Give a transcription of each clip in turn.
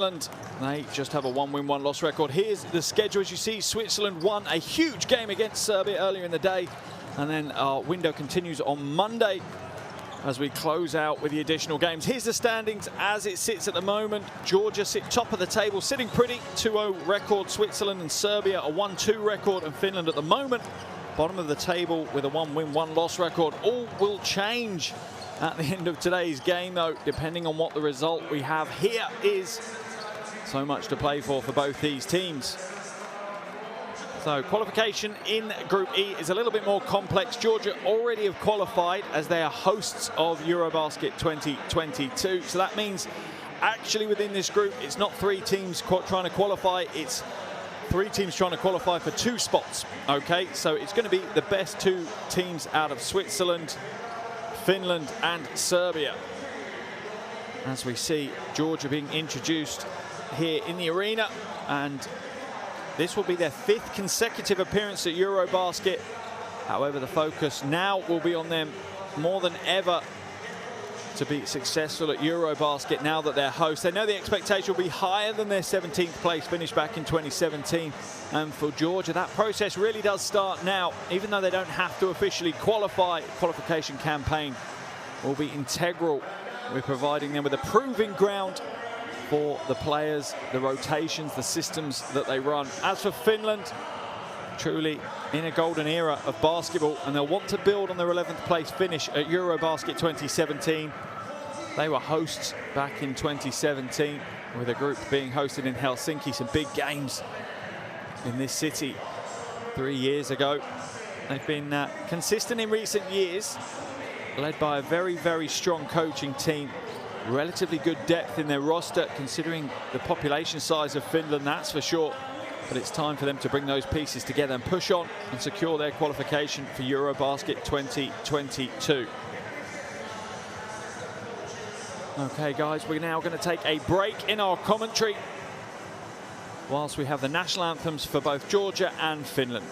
Finland, they just have a 1-win, 1-loss record. Here's the schedule. As you see, Switzerland won a huge game against Serbia earlier in the day. And then our window continues on Monday as we close out with the additional games. Here's the standings as it sits at the moment. Georgia sit top of the table, sitting pretty, 2-0 record. Switzerland and Serbia a 1-2 record. And Finland at the moment, bottom of the table with a 1-win, 1-loss record. All will change at the end of today's game, though, depending on what the result we have here is. So much to play for both these teams. So qualification in Group E is a little bit more complex. Georgia already have qualified as they are hosts of Eurobasket 2022. So that means actually within this group, it's not 3 teams trying to qualify, it's 3 teams trying to qualify for 2 spots. Okay, so it's going to be the best 2 teams out of Switzerland, Finland and Serbia. As we see Georgia being introduced here in the arena, and this will be their 5th consecutive appearance at Eurobasket. However, the focus now will be on them more than ever to be successful at Eurobasket now that they're hosts. They know the expectation will be higher than their 17th place finish back in 2017. And for Georgia, that process really does start now. Even though they don't have to officially qualify, qualification campaign will be integral with providing them with a proving ground for the players, the rotations, the systems that they run. As for Finland, truly in a golden era of basketball, and they'll want to build on their 11th place finish at Eurobasket 2017. They were hosts back in 2017 with a group being hosted in Helsinki. Some big games in this city 3 years ago. They've been consistent in recent years, led by a very, very strong coaching team. Relatively good depth in their roster, considering the population size of Finland, that's for sure. But it's time for them to bring those pieces together and push on and secure their qualification for Eurobasket 2022. Okay, guys, we're now going to take a break in our commentary whilst we have the national anthems for both Georgia and Finland.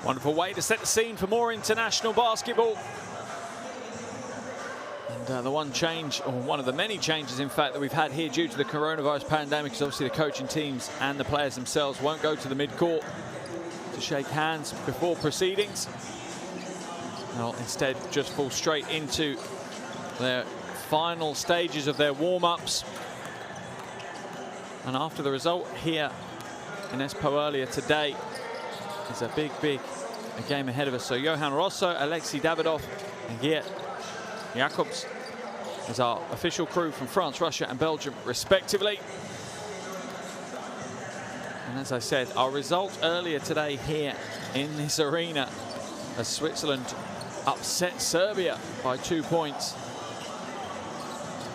Wonderful way to set the scene for more international basketball. And the one change, or one of the many changes, in fact, that we've had here due to the coronavirus pandemic is obviously the coaching teams and the players themselves won't go to the midcourt. to shake hands before proceedings. They'll instead just fall straight into their final stages of their warm-ups. And after the result here in Espoo earlier today, there's a big game ahead of us. So Johan Rosso, Alexei Davidov, and Geert Jacobs is our official crew from France, Russia, and Belgium, respectively. And as I said, our result earlier today here in this arena as Switzerland upset Serbia by 2 points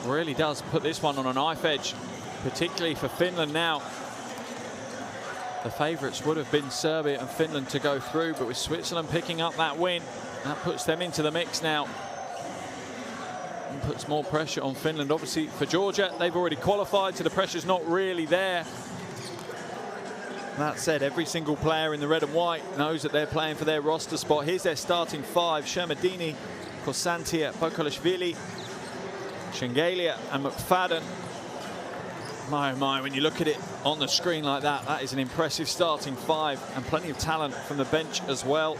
really does put this one on a knife edge, particularly for Finland now. The favourites would have been Serbia and Finland to go through, but with Switzerland picking up that win, that puts them into the mix now and puts more pressure on Finland. Obviously for Georgia, they've already qualified, so the pressure's not really there. That said, every single player in the red and white knows that they're playing for their roster spot. Here's their starting five: Shermadini, Kosantia, Bokolashvili, Shengelia and McFadden. My, oh my, when you look at it on the screen like that, that is an impressive starting five, and plenty of talent from the bench as well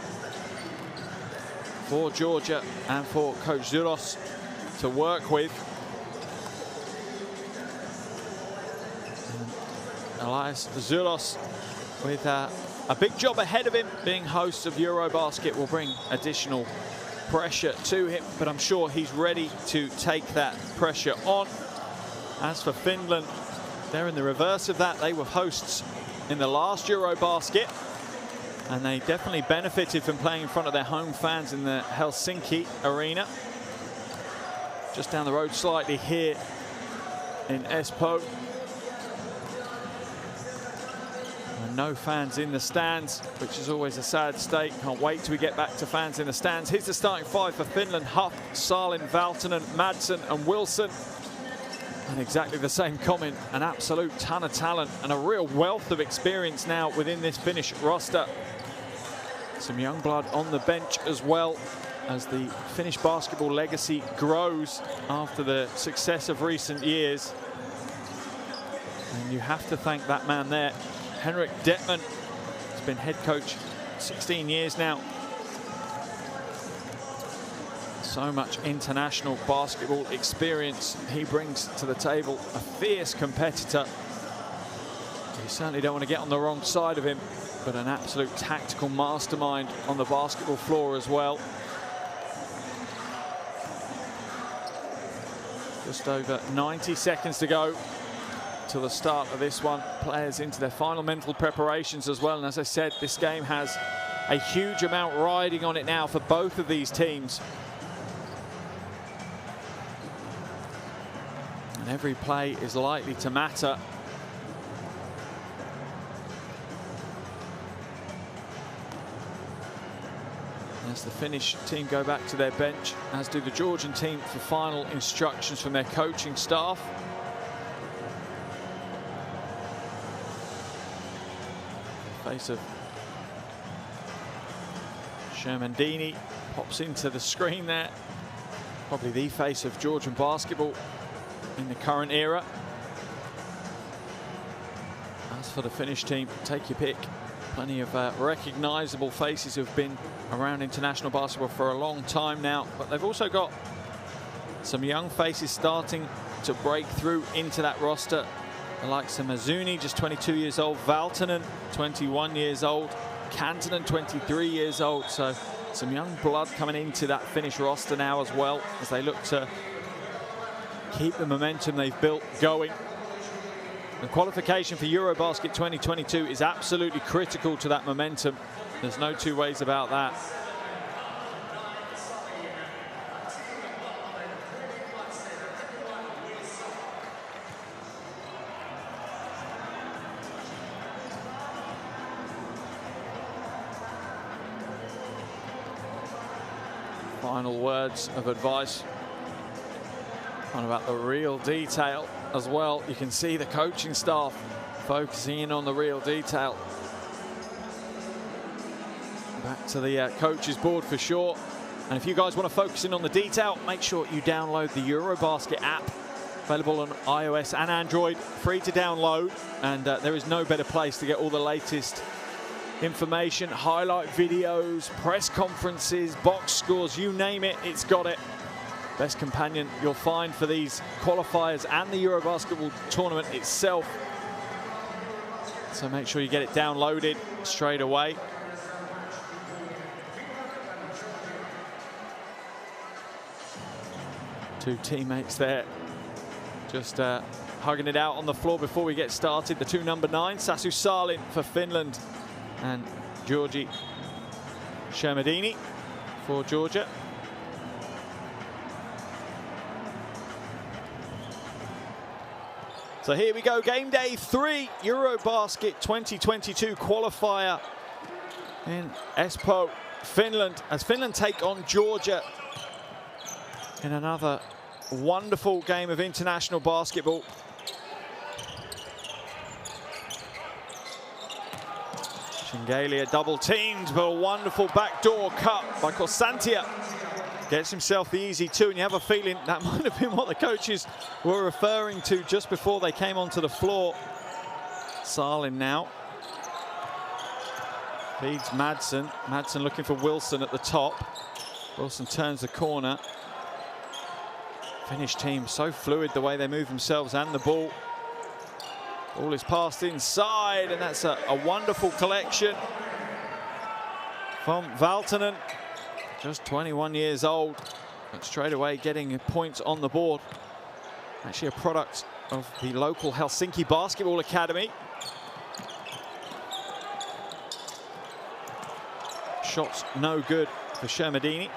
for Georgia and for Coach Zuros to work with. And Elias Zuros, with a big job ahead of him, being host of Eurobasket, will bring additional pressure to him, but I'm sure he's ready to take that pressure on. As for Finland, they're in the reverse of that. They were hosts in the last Eurobasket, and they definitely benefited from playing in front of their home fans in the Helsinki arena. Just down the road slightly here in Espoo. And no fans in the stands, which is always a sad state. Can't wait till we get back to fans in the stands. Here's the starting five for Finland: Huff, Salin, Valtonen, Madsen and Wilson. And exactly the same comment, an absolute ton of talent and a real wealth of experience now within this Finnish roster. Some young blood on the bench as well, as the Finnish basketball legacy grows after the success of recent years. And you have to thank that man there, Henrik Detman. He's been head coach 16 years now. So much international basketball experience he brings to the table. A fierce competitor. You certainly don't want to get on the wrong side of him, but an absolute tactical mastermind on the basketball floor as well. Just over 90 seconds to go till the start of this one. Players into their final mental preparations as well. And as I said, this game has a huge amount riding on it now for both of these teams. And every play is likely to matter. As the Finnish team go back to their bench, as do the Georgian team for final instructions from their coaching staff. Face of Shermandini pops into the screen there. Probably the face of Georgian basketball in the current era. As for the Finnish team, take your pick. Plenty of recognisable faces who've been around international basketball for a long time now, but they've also got some young faces starting to break through into that roster. The likes of Mazuni, just 22 years old, Valtonen, 21 years old, Kantonen, 23 years old. So some young blood coming into that Finnish roster now as well, as they look to keep the momentum they've built going. The qualification for Eurobasket 2022 is absolutely critical to that momentum. There's no two ways about that. Final words of advice on about the real detail as well. You can see the coaching staff focusing in on the real detail. Back to the coaches board for sure. And if you guys want to focus in on the detail, make sure you download the Eurobasket app, available on iOS and Android, free to download. And there is no better place to get all the latest information, highlight videos, press conferences, box scores, you name it, it's got it. Best companion you'll find for these qualifiers and the Eurobasket tournament itself. So make sure you get it downloaded straight away. Two teammates there just hugging it out on the floor before we get started. The two number 9, Sasu Salin for Finland and Georgi Shermadini for Georgia. So here we go, game day 3, Eurobasket 2022 qualifier in Espoo, Finland, as Finland take on Georgia in another wonderful game of international basketball. Shengelia double teamed, but a wonderful backdoor cut by Korsantia. Gets himself the easy 2, and you have a feeling that might have been what the coaches were referring to just before they came onto the floor. Salin now feeds Madsen. Madsen looking for Wilson at the top. Wilson turns the corner. Finnish team so fluid the way they move themselves and the ball. Ball is passed inside, and that's a wonderful collection from Valtonen. Just 21 years old, but straight away getting points on the board. Actually a product of the local Helsinki Basketball Academy. Shots no good for Shermadini.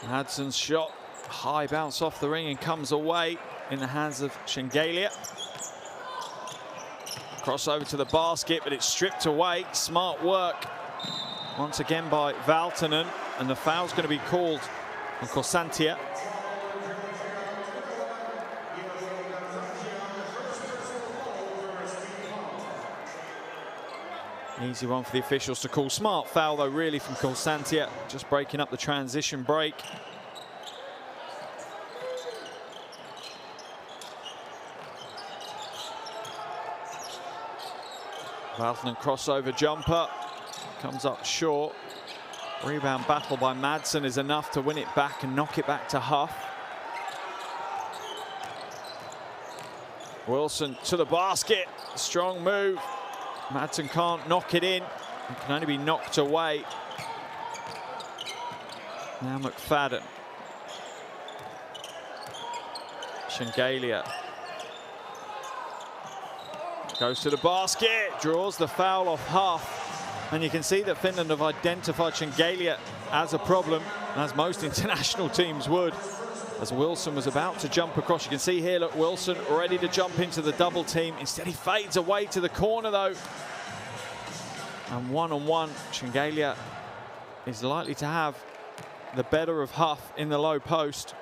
Madsen's shot, high bounce off the ring and comes away in the hands of Shengelia. Crossover to the basket, but it's stripped away. Smart work once again by Valtonen, and the foul's going to be called on Korsantia. Easy one for the officials to call. Smart foul though really from Korsantia, just breaking up the transition break. Valtonen crossover jumper, comes up short. Rebound battle by Madsen is enough to win it back and knock it back to Huff. Wilson to the basket, strong move. Madsen can't knock it in, it can only be knocked away. Now McFadden. Shengelia goes to the basket, draws the foul off Huff. And you can see that Finland have identified Shengelia as a problem, as most international teams would. As Wilson was about to jump across, you can see here, look, Wilson ready to jump into the double team. Instead, he fades away to the corner, though. And one-on-one, Shengelia is likely to have the better of Huff in the low post.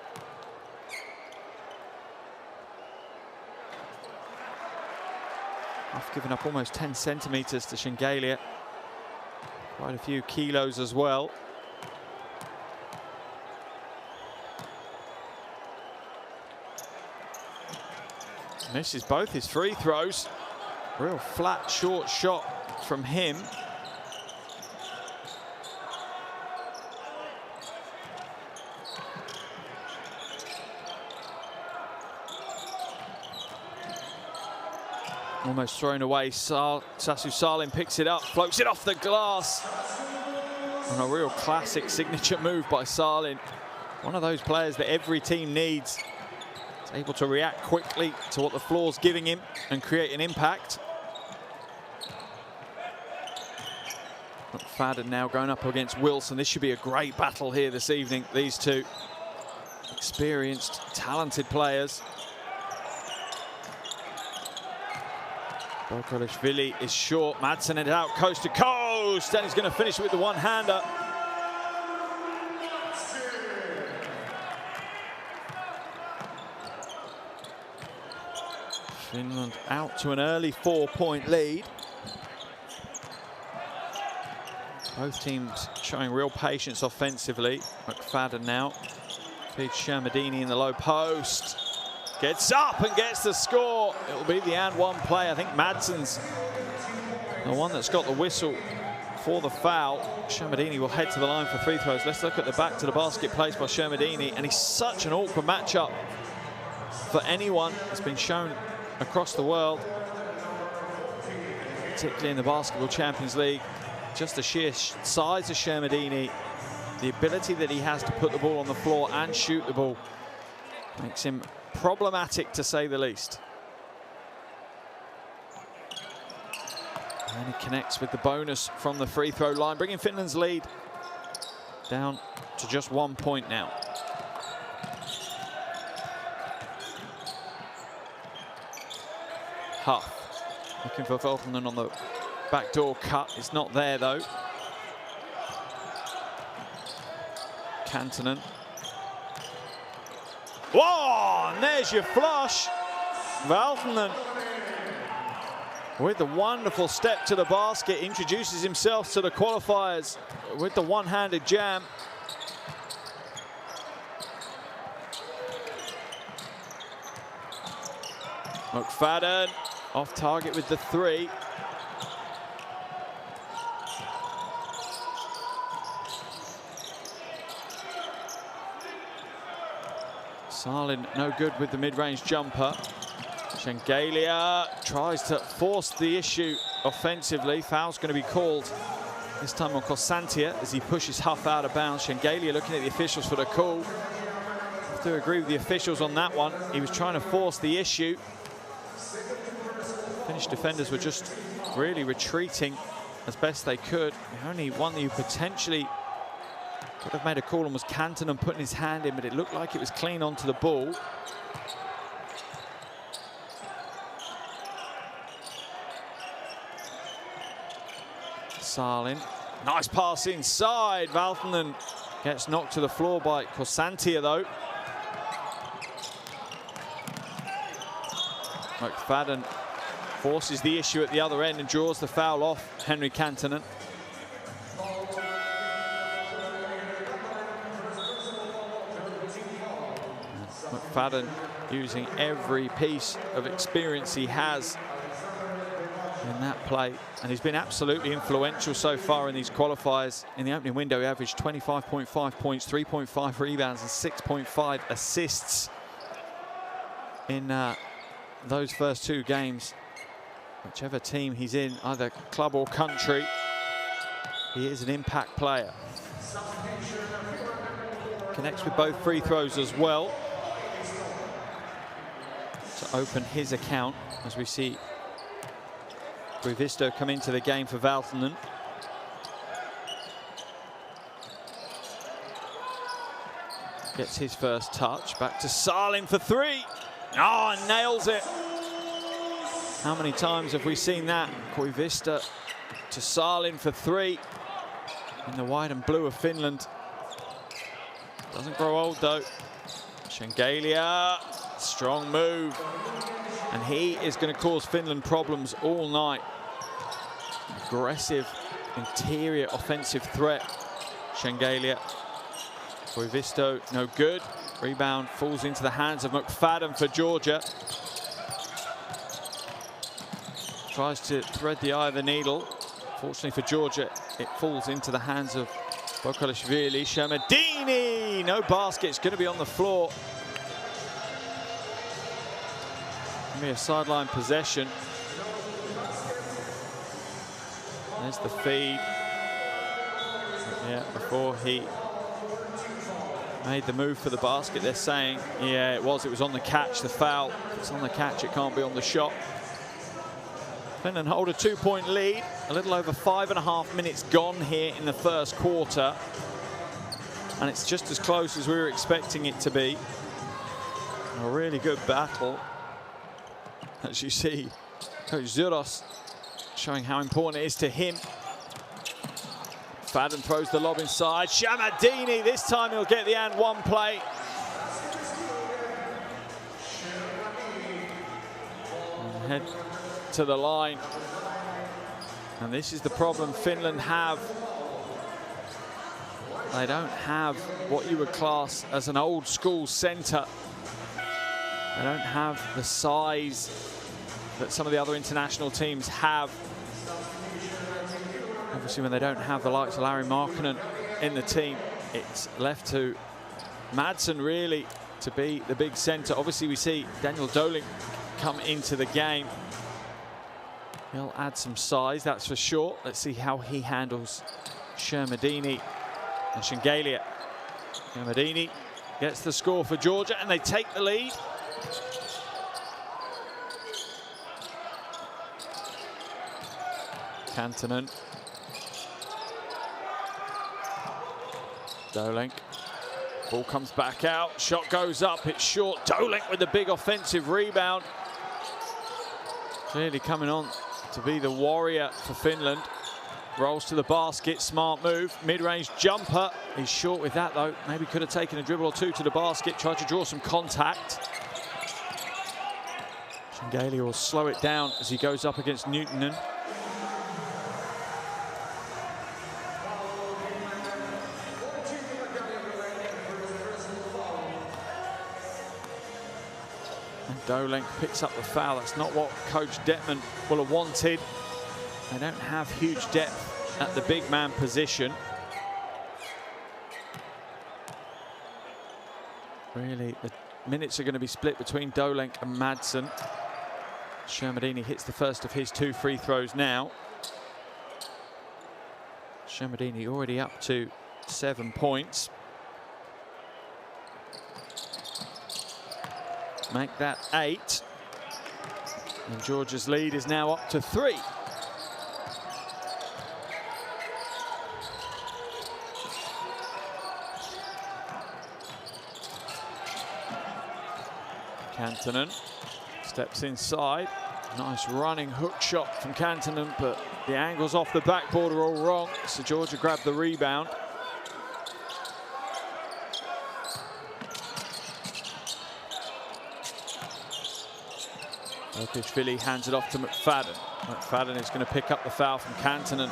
Huff giving up almost 10 centimeters to Shengelia. Quite a few kilos as well. Misses both his free throws. Real flat, short shot from him. Almost thrown away. Sasu Salin picks it up, floats it off the glass. And a real classic signature move by Salin. One of those players that every team needs. He's able to react quickly to what the floor's giving him and create an impact. McFadden now going up against Wilson. This should be a great battle here this evening. These two experienced, talented players. Bokolishvili is short. Madsen it out coast to coast, and he's going to finish with the one-hander. Finland out to an early 4-point lead. Both teams showing real patience offensively. McFadden now feeds Shermadini in the low post. Gets up and gets the score. It'll be the and one play. I think Madsen's the one that's got the whistle for the foul. Shermadini will head to the line for free throws. Let's look at the back to the basket placed by Shermadini. And he's such an awkward matchup for anyone. It's been shown across the world, particularly in the Basketball Champions League. Just the sheer size of Shermadini, the ability that he has to put the ball on the floor and shoot the ball, makes him problematic to say the least. And he connects with the bonus from the free throw line, bringing Finland's lead down to just 1 point now. Huff looking for Veltmanen on the backdoor cut. It's not there though. Kantonen. Whoa! And there's your flush. Veltmanen, with the wonderful step to the basket, introduces himself to the qualifiers with the one-handed jam. McFadden off target with the three. Salin no good with the mid-range jumper. Shengelia tries to force the issue offensively. Foul's going to be called this time on Kosantia as he pushes Huff out of bounds. Shengelia looking at the officials for the call. I have to agree with the officials on that one. He was trying to force the issue. Finnish defenders were just really retreating as best they could. The only one that you potentially could have made a call on was Kantonen putting his hand in, but it looked like it was clean onto the ball. Salin, nice pass inside. Veltmanen gets knocked to the floor by Kosantia though. McFadden forces the issue at the other end and draws the foul off Henry Kantonen. McFadden using every piece of experience he has in that play, and he's been absolutely influential so far in these qualifiers. In the opening window, he averaged 25.5 points, 3.5 rebounds and 6.5 assists in those first two games. Whichever team he's in, either club or country, he is an impact player. Connects with both free throws as well to open his account as we see Brivisto come into the game for Veltmanen. Gets his first touch. Back to Salin for three. Oh, and nails it. How many times have we seen that? Koivisto to Salin for three. In the white and blue of Finland. Doesn't grow old though. Shengelia, strong move. And he is going to cause Finland problems all night. Aggressive, interior offensive threat. Shengelia. Koivisto, no good. Rebound falls into the hands of McFadden for Georgia. Tries to thread the eye of the needle. Fortunately for Georgia, it falls into the hands of Bokalishvili. Shermadini, no basket, it's going to be on the floor. Give me a sideline possession. There's the feed. Yeah, before he made the move for the basket, they're saying, yeah, it was on the catch, the foul. If it's on the catch, it can't be on the shot. Finland hold a 2-point lead. A little over 5.5 minutes gone here in the first quarter. And it's just as close as we were expecting it to be. A really good battle. As you see, Coach Zuros showing how important it is to him. Fadden throws the lob inside. Shermadini, this time he'll get the and one play. And head to the line. And this is the problem Finland have they don't have what you would class as an old school center. They don't have the size that some of the other international teams have. Obviously, when they don't have the likes of Larry Markkanen in the team, it's left to Madsen really to be the big center. Obviously, we see Daniel Doling come into the game. He'll add some size, that's for sure. Let's see how he handles Shermadini and Shengelia. Shermadini gets the score for Georgia, and they take the lead. Kantonen. Doling. Ball comes back out. Shot goes up. It's short. Doling with the big offensive rebound. Clearly coming on to be the warrior for Finland. Rolls to the basket. Smart move. Mid-range jumper. He's short with that, though. Maybe could have taken a dribble or two to the basket. Tried to draw some contact. Shengelia will slow it down as he goes up against Newtonen. Doling picks up the foul. That's not what Coach Detman will have wanted. They don't have huge depth at the big man position. Really, the minutes are going to be split between Doling and Madsen. Shermadini hits the first of his 2 free throws now. Shermadini already up to 7 points. Make that 8. And Georgia's lead is now up to 3. Kantonen steps inside. Nice running hook shot from Kantonen, but the angles off the backboard are all wrong. So Georgia grabbed the rebound. Okishvili hands it off to McFadden. McFadden is going to pick up the foul from Kantonen.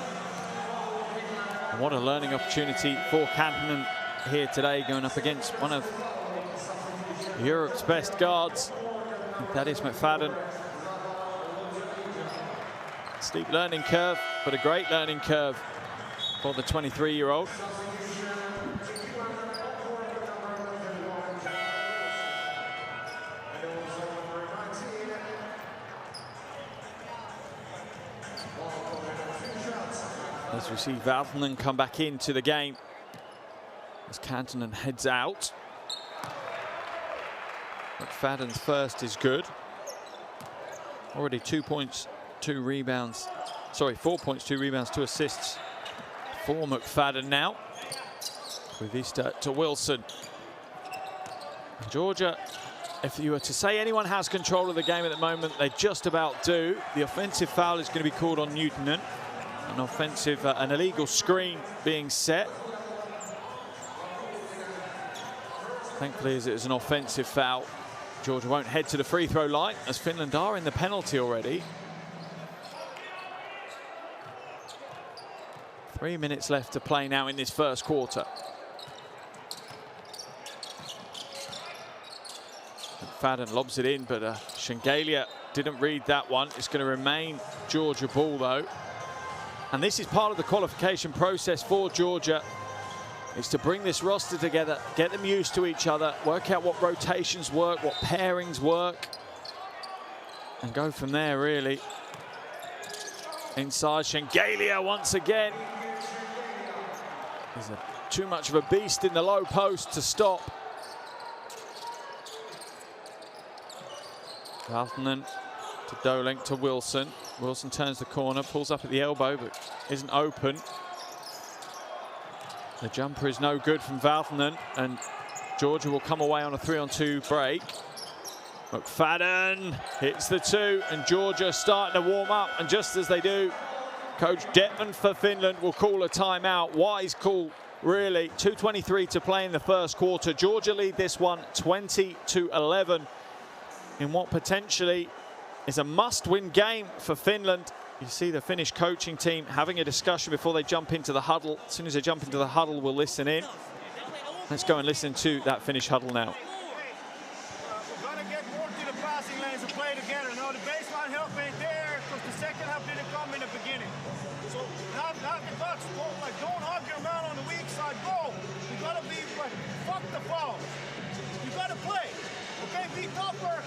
And what a learning opportunity for Kantonen here today, going up against one of Europe's best guards. That is McFadden. Steep learning curve, but a great learning curve for the 23-year-old. As we see Valtonen come back into the game as Kantonen heads out. McFadden's first is good. Already 2 points, 2 rebounds. Sorry, 4 points, 2 rebounds, 2 assists for McFadden now. With Easter to Wilson. Georgia, if you were to say anyone has control of the game at the moment, they just about do. The offensive foul is going to be called on Newtonen. An illegal screen being set. Thankfully, as it is an offensive foul, Georgia won't head to the free throw line as Finland are in the penalty already. 3 minutes left to play now in this first quarter. McFadden lobs it in, but Shengelia didn't read that one. It's going to remain Georgia ball, though. And this is part of the qualification process for Georgia. It's to bring this roster together, get them used to each other, work out what rotations work, what pairings work, and go from there, really. Inside, Shengelia once again. He's too much of a beast in the low post to stop. Valtonen to Doling to Wilson. Wilson turns the corner, pulls up at the elbow, but isn't open. The jumper is no good from Valtonen, and Georgia will come away on a 3-on-2 break. McFadden hits the 2, and Georgia starting to warm up, and just as they do, Coach Detman for Finland will call a timeout. Wise call, really. 2:23 to play in the first quarter. Georgia lead this one 20-11 in what potentially is a must-win game for Finland. You see the Finnish coaching team having a discussion before they jump into the huddle. As soon as they jump into the huddle, we'll listen in. Let's go and listen to that Finnish huddle now. We're going to get more to the passing lanes and play together. Now the baseline help ain't there because the second half didn't come in the beginning. So now the Dutch go, like, don't hug your man on the weak side. Go. You got to be like, fuck the foul. You got to play. Okay, be tougher.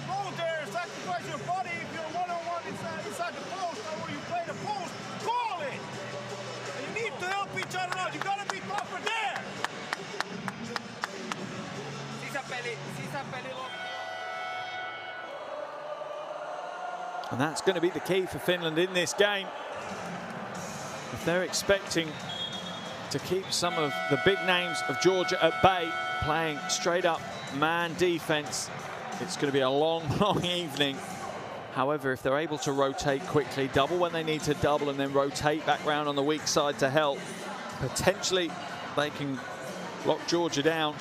Go there, sacrifice your body. If you're one-on-one inside the post, or where you play the post, call it. And you need to help each other out. You got to be tougher there. And that's going to be the key for Finland in this game. If they're expecting to keep some of the big names of Georgia at bay, playing straight up man defense, it's going to be a long, long evening. However, if they're able to rotate quickly, double when they need to double, and then rotate back round on the weak side to help, potentially they can lock Georgia down.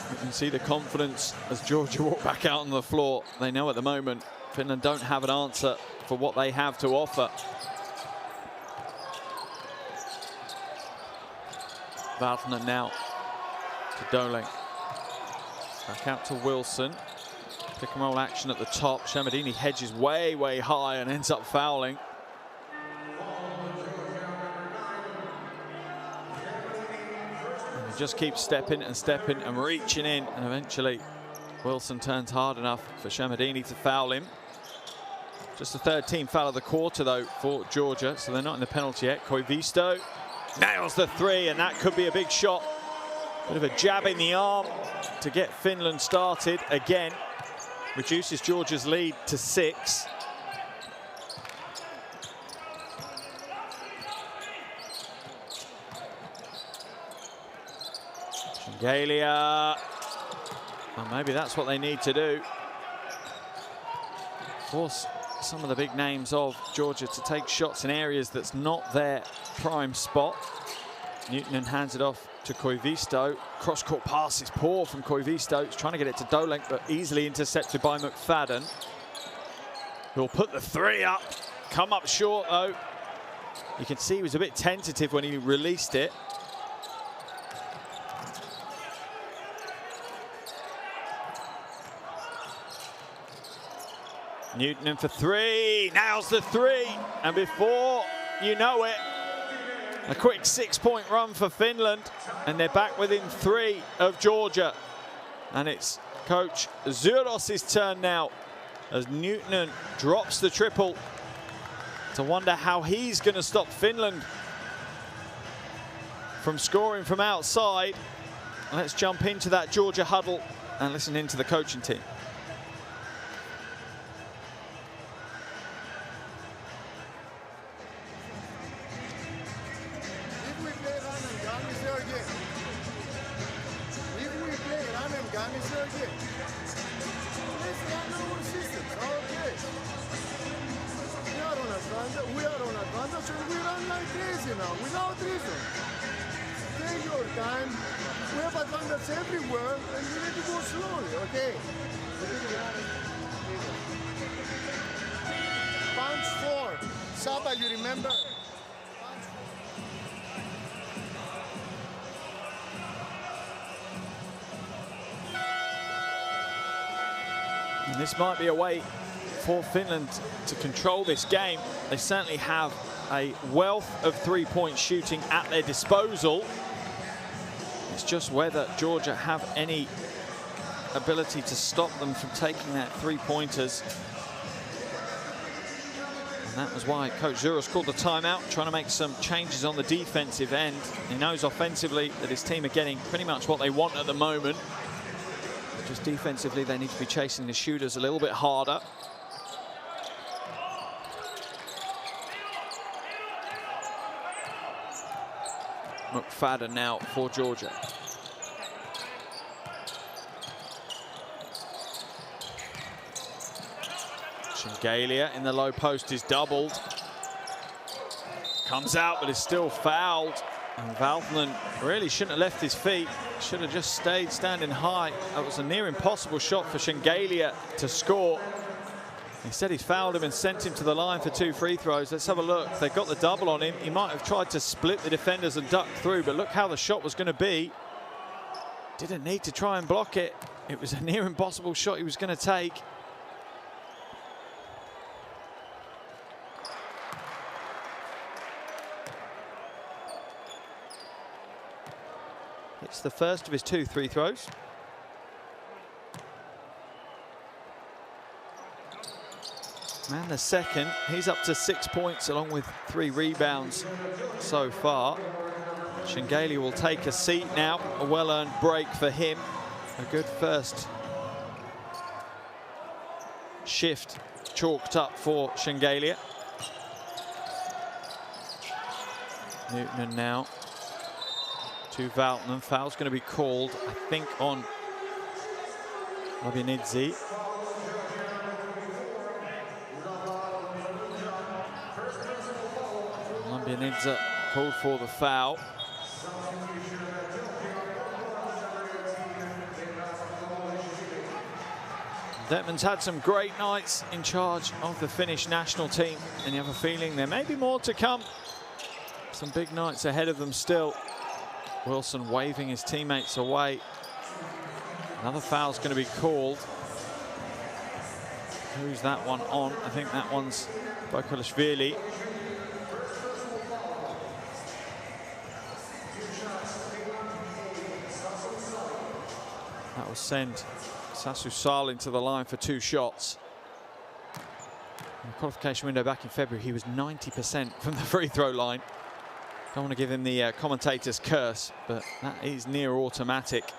You can see the confidence as Georgia walk back out on the floor. They know at the moment Finland don't have an answer for what they have to offer. Valtonen now to Doling. Back out to Wilson. Pick and roll action at the top. Shamadini hedges way, way high and ends up fouling. And he just keeps stepping and reaching in, and eventually Wilson turns hard enough for Shamadini to foul him. Just the third team foul of the quarter though for Georgia, so they're not in the penalty yet. Koivisto nails the three, and that could be a big shot. Bit of a jab in the arm to get Finland started again. Reduces Georgia's lead to 6. Shingalia. Well, maybe that's what they need to do. Force some of the big names of Georgia to take shots in areas that's not their prime spot. Newton hands it off to Koivisto. Cross-court pass is poor from Koivisto. He's trying to get it to Dolenk, but easily intercepted by McFadden, who'll put the three up. Come up short, though. You can see he was a bit tentative when he released it. Newton in for three. Nails the three. And before you know it, a quick 6-point run for Finland, and they're back within 3 of Georgia. And it's coach Zyros's turn now as Newton drops the triple to wonder how he's going to stop Finland from scoring from outside. Let's jump into that Georgia huddle and listen into the coaching team. We are on advantage and we run like crazy now, without reason. Take your time. We have advantage everywhere and we need to go slowly, okay? Punch 4. Saba, you remember? And this might be a way for Finland to control this game. They certainly have a wealth of three-point shooting at their disposal. It's just whether Georgia have any ability to stop them from taking their three-pointers. And that was why Coach Zuros called the timeout, trying to make some changes on the defensive end. He knows offensively that his team are getting pretty much what they want at the moment. Just defensively, they need to be chasing the shooters a little bit harder. McFadden now for Georgia. Shingalia in the low post is doubled. Comes out, but is still fouled. And Valtonen really shouldn't have left his feet. Should have just stayed standing high. That was a near impossible shot for Shingalia to score. He said he's fouled him and sent him to the line for 2 free throws. Let's have a look. They got the double on him. He might have tried to split the defenders and duck through, but look how the shot was going to be. Didn't need to try and block it. It was a near impossible shot he was going to take. It's the first of his 2 free throws. And the second, he's up to 6 points along with 3 rebounds so far. Shengelia will take a seat now, a well-earned break for him. A good first shift chalked up for Shengelia. Newton now to Valtman. Foul's going to be called, I think, on Labinidze. Labinidze called for the foul. Detman's had some great nights in charge of the Finnish national team, and you have a feeling there may be more to come. Some big nights ahead of them still. Wilson waving his teammates away. Another foul's going to be called. Who's that one on? I think that one's Bakalashvili. That will send Sasu Salin to the line for 2 shots. In the qualification window back in February, he was 90% from the free throw line. Don't want to give him the commentator's curse, but that is near automatic.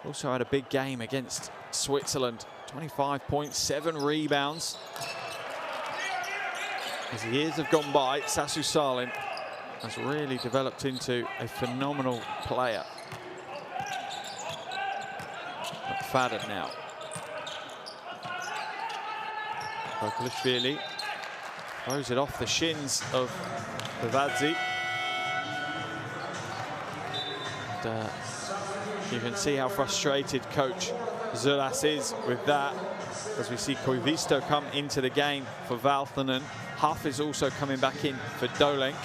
Also had a big game against Switzerland. 25 points, 7 rebounds. As the years have gone by, Sasu Salin has really developed into a phenomenal player. McFadden now. Bakalashvili throws it off the shins of Bavadze. You can see how frustrated coach Zulas is with that, as we see Koivisto come into the game for Valthonen. Huff is also coming back in for Dolenk.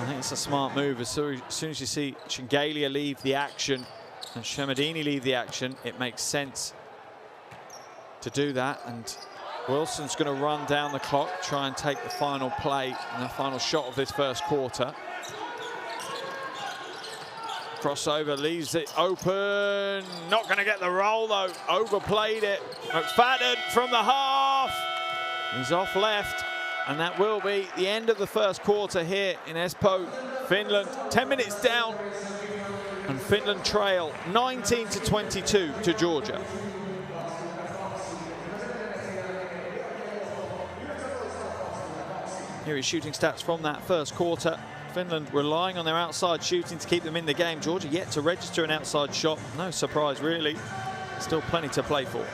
I think it's a smart move. As soon as you see Shengelia leave the action and Shemadini leave the action, it makes sense to do that. And Wilson's going to run down the clock, try and take the final play and the final shot of this first quarter. Crossover leaves it open. Not going to get the roll though. Overplayed it. McFadden from the half. He's off left. And that will be the end of the first quarter here in Espoo. Finland 10 minutes down. And Finland trail 19-22 to Georgia. Here is shooting stats from that first quarter. Finland relying on their outside shooting to keep them in the game. Georgia yet to register an outside shot. No surprise, really. Still plenty to play for.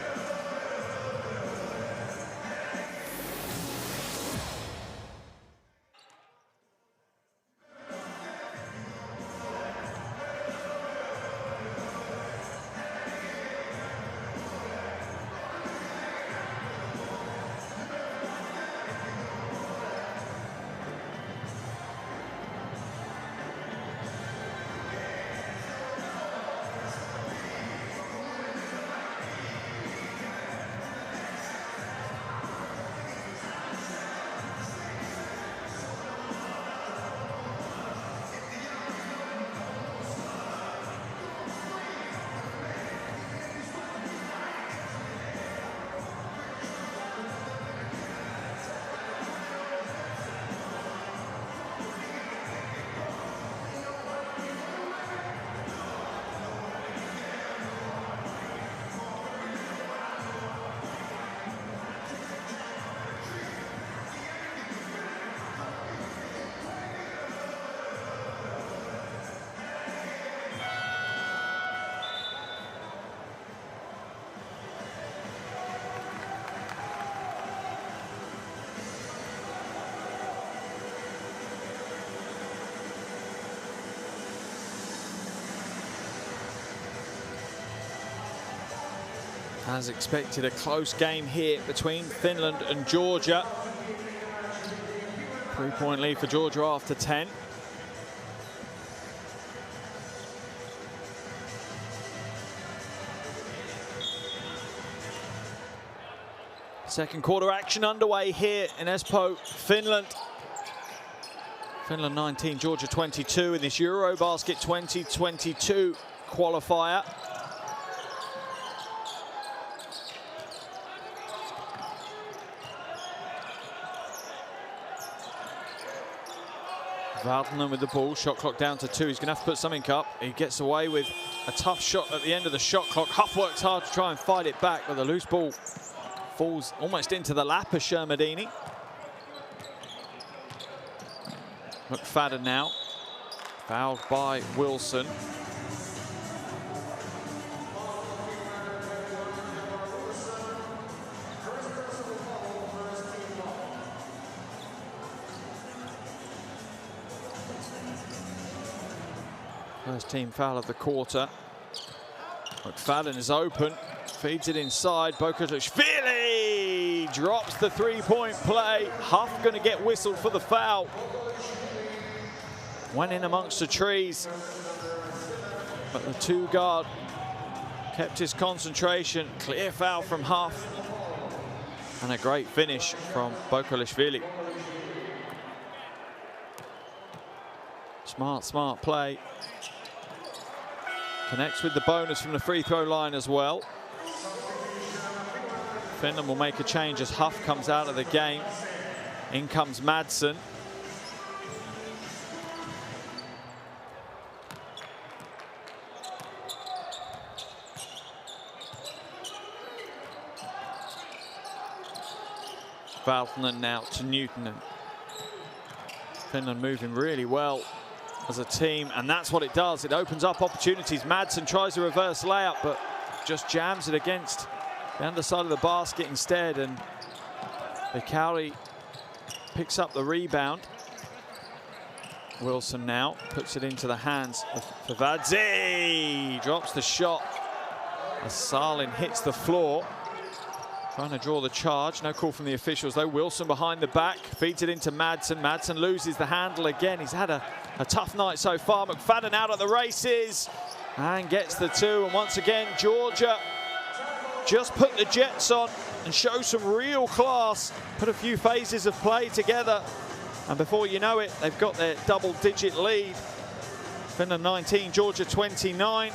As expected, a close game here between Finland and Georgia. 3-point lead for Georgia after 10. Second quarter action underway here in Espoo, Finland. Finland 19, Georgia 22 in this Eurobasket 2022 qualifier. Valtonen with the ball, shot clock down to 2. He's going to have to put something up. He gets away with a tough shot at the end of the shot clock. Huff works hard to try and fight it back, but the loose ball falls almost into the lap of Shermadini. McFadden now, fouled by Wilson. First team foul of the quarter. McFadden is open, feeds it inside. Buildup drops the three-point play. Huff going to get whistled for the foul. Went in amongst the trees, but the two guard kept his concentration. Clear foul from Huff, and a great finish from Buildup. Smart play. Connects with the bonus from the free throw line as well. Finland will make a change as Huff comes out of the game. In comes Madsen. Valtonen now to Newton. Finland moving really well as a team, and that's what it does. It opens up opportunities. Madsen tries a reverse layup, but just jams it against the underside of the basket instead, and Bikauri picks up the rebound. Wilson now puts it into the hands of Favadze. Drops the shot as Salin hits the floor. Trying to draw the charge. No call from the officials, though. Wilson behind the back, feeds it into Madsen. Madsen loses the handle again. He's had a tough night so far. McFadden out at the races and gets the 2. And once again, Georgia just put the Jets on and show some real class. Put a few phases of play together. And before you know it, they've got their double-digit lead. Finland 19, Georgia 29.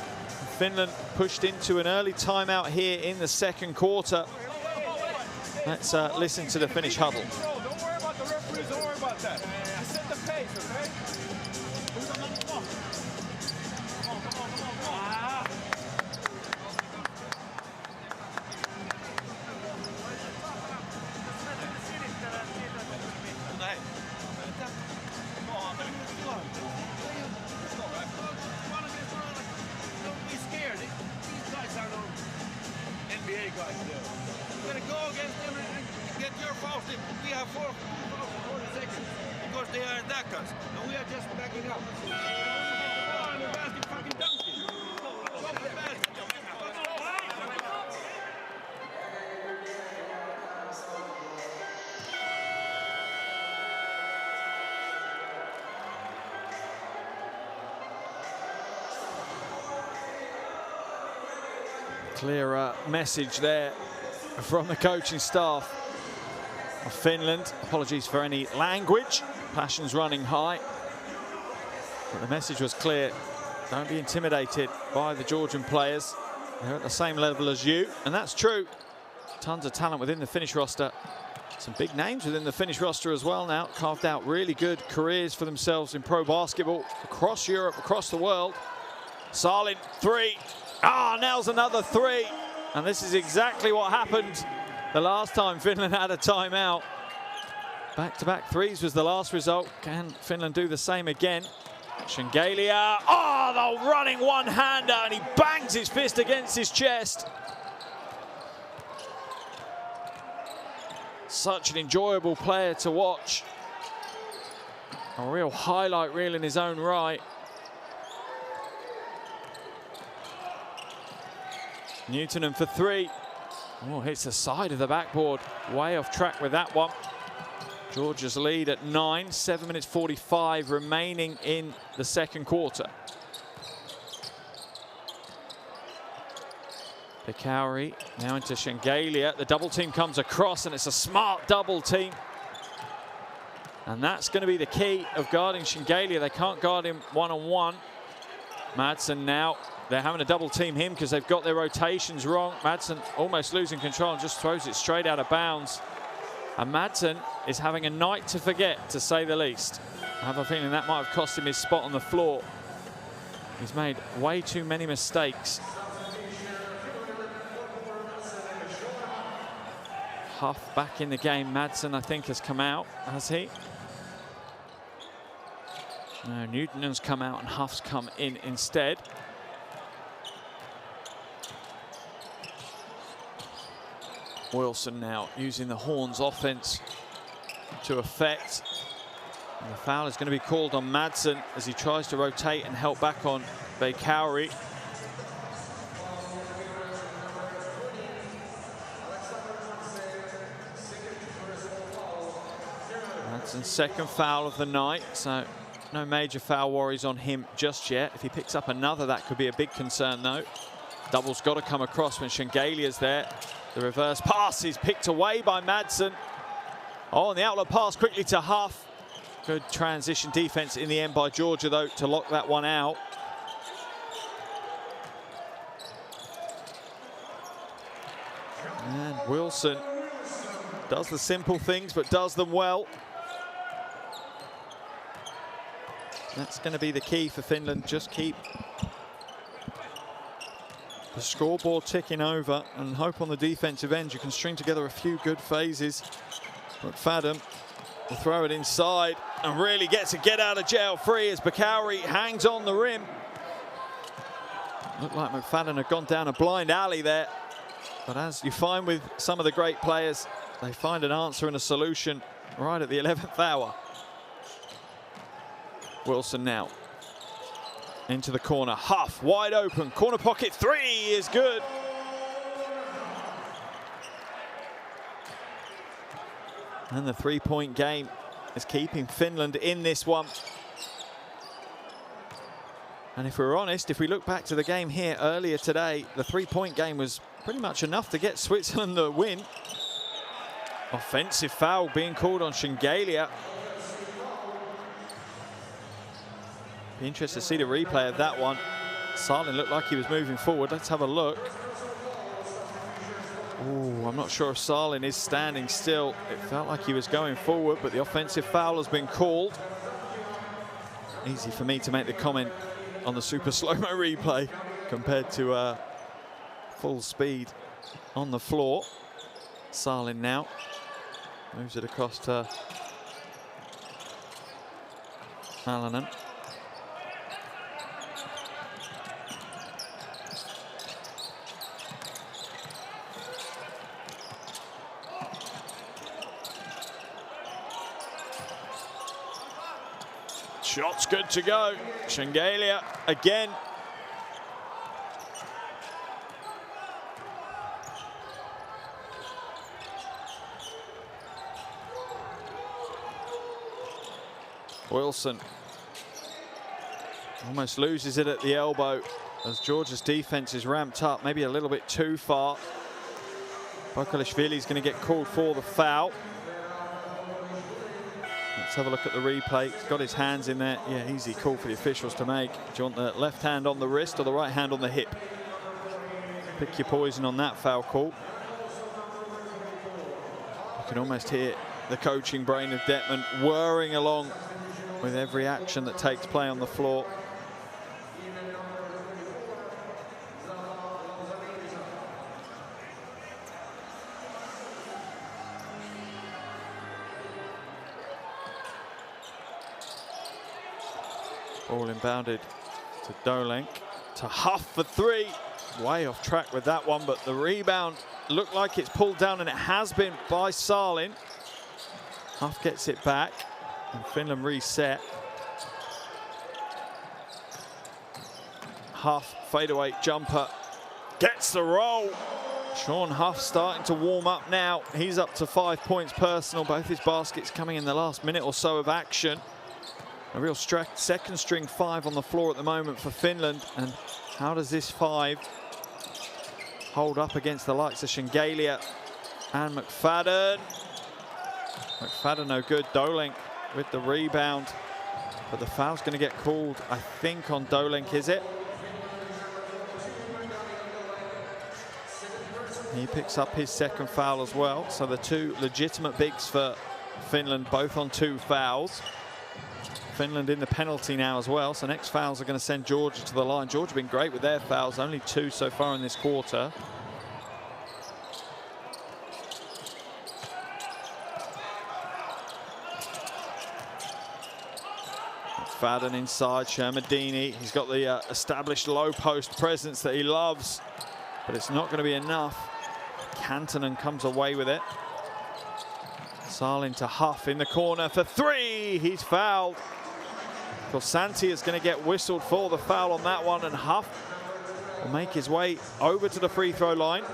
Finland pushed into an early timeout here in the second quarter. Let's listen to the Finnish huddle. Don't worry about the referees, don't worry about that. Just set the pace, okay? Don't be scared. These guys are no NBA guys there. You're gonna go against them and get your fouls. We have 4 fouls in 40 seconds because they are attackers, and we are just backing up. And the basket fucking dunked it. Drop the basket. Clear message there from the coaching staff of Finland. Apologies for any language. Passion's running high. But the message was clear. Don't be intimidated by the Georgian players. They're at the same level as you, and that's true. Tons of talent within the Finnish roster. Some big names within the Finnish roster as well now. Carved out really good careers for themselves in pro basketball across Europe, across the world. Salin, 3. Nails another 3. And this is exactly what happened the last time Finland had a timeout. Back-to-back threes was the last result. Can Finland do the same again? Shengelia, the running one-hander, and he bangs his fist against his chest. Such an enjoyable player to watch. A real highlight reel in his own right. Newtonen for 3. Oh, hits the side of the backboard. Way off track with that one. Georgia's lead at 9, 7 minutes 45 remaining in the second quarter. Pikauri now into Shengelia. The double team comes across and it's a smart double team. And that's going to be the key of guarding Shengelia. They can't guard him one-on-one. Madsen now, they're having to double team him because they've got their rotations wrong. Madsen almost losing control and just throws it straight out of bounds. And Madsen is having a night to forget, to say the least. I have a feeling that might have cost him his spot on the floor. He's made way too many mistakes. Huff back in the game. Madsen, I think, has come out, has he? No, Newton's come out and Huff's come in instead. Wilson now using the Horns offense to effect. And the foul is going to be called on Madsen as he tries to rotate and help back on Pikauri. Madsen's second foul of the night, so no major foul worries on him just yet. If he picks up another, that could be a big concern, though. Double's got to come across when Shengelia's there. The reverse pass is picked away by Madsen. Oh, and the outlet pass quickly to Huff. Good transition defense in the end by Georgia, though, to lock that one out. And Wilson does the simple things, but does them well. That's going to be the key for Finland. Just keep the scoreboard ticking over and hope on the defensive end you can string together a few good phases. McFadden will throw it inside and really gets a get out of jail free as Pikauri hangs on the rim. Looked like McFadden had gone down a blind alley there. But as you find with some of the great players, they find an answer and a solution right at the 11th hour. Wilson now into the corner. Huff wide open. Corner pocket three is good. And the three-point game is keeping Finland in this one. And if we're honest, if we look back to the game here earlier today, the three-point game was pretty much enough to get Switzerland the win. Offensive foul being called on Shengelia. Be interested to see the replay of that one. Salin looked like he was moving forward. Let's have a look. Ooh, I'm not sure if Salin is standing still. It felt like he was going forward, but the offensive foul has been called. Easy for me to make the comment on the super slow-mo replay compared to full speed on the floor. Salin now moves it across to Alanen. Shot's good to go. Shengelia again. Wilson almost loses it at the elbow as Georgia's defense is ramped up, maybe a little bit too far. Bakalishvili's going to get called for the foul. Let's have a look at the replay. He's got his hands in there. Yeah, easy call for the officials to make. Do you want the left hand on the wrist or the right hand on the hip? Pick your poison on that foul call. You can almost hear the coaching brain of Detman whirring along with every action that takes play on the floor. Ball inbounded to Dolenk, to Huff for three. Way off track with that one, but the rebound looked like it's pulled down, and it has been by Salin. Huff gets it back, and Finland reset. Huff, fadeaway jumper, gets the roll. Sean Huff starting to warm up now. He's up to 5 points personal. Both his baskets coming in the last minute or so of action. A real second string 5 on the floor at the moment for Finland. And how does this 5 hold up against the likes of Shengalia and McFadden? McFadden no good. Dolink with the rebound. But the foul's going to get called, I think, on Dolink, is it? He picks up his second foul as well. So the 2 legitimate bigs for Finland, both on 2 fouls. Finland in the penalty now as well. So next fouls are going to send Georgia to the line. Georgia have been great with their fouls, only 2 so far in this quarter. McFadden inside, Shermadini. He's got the established low post presence that he loves, but it's not going to be enough. Kantonen comes away with it. Salin to Huff in the corner for 3. He's fouled. Corsanti is going to get whistled for the foul on that one, and Huff will make his way over to the free throw line.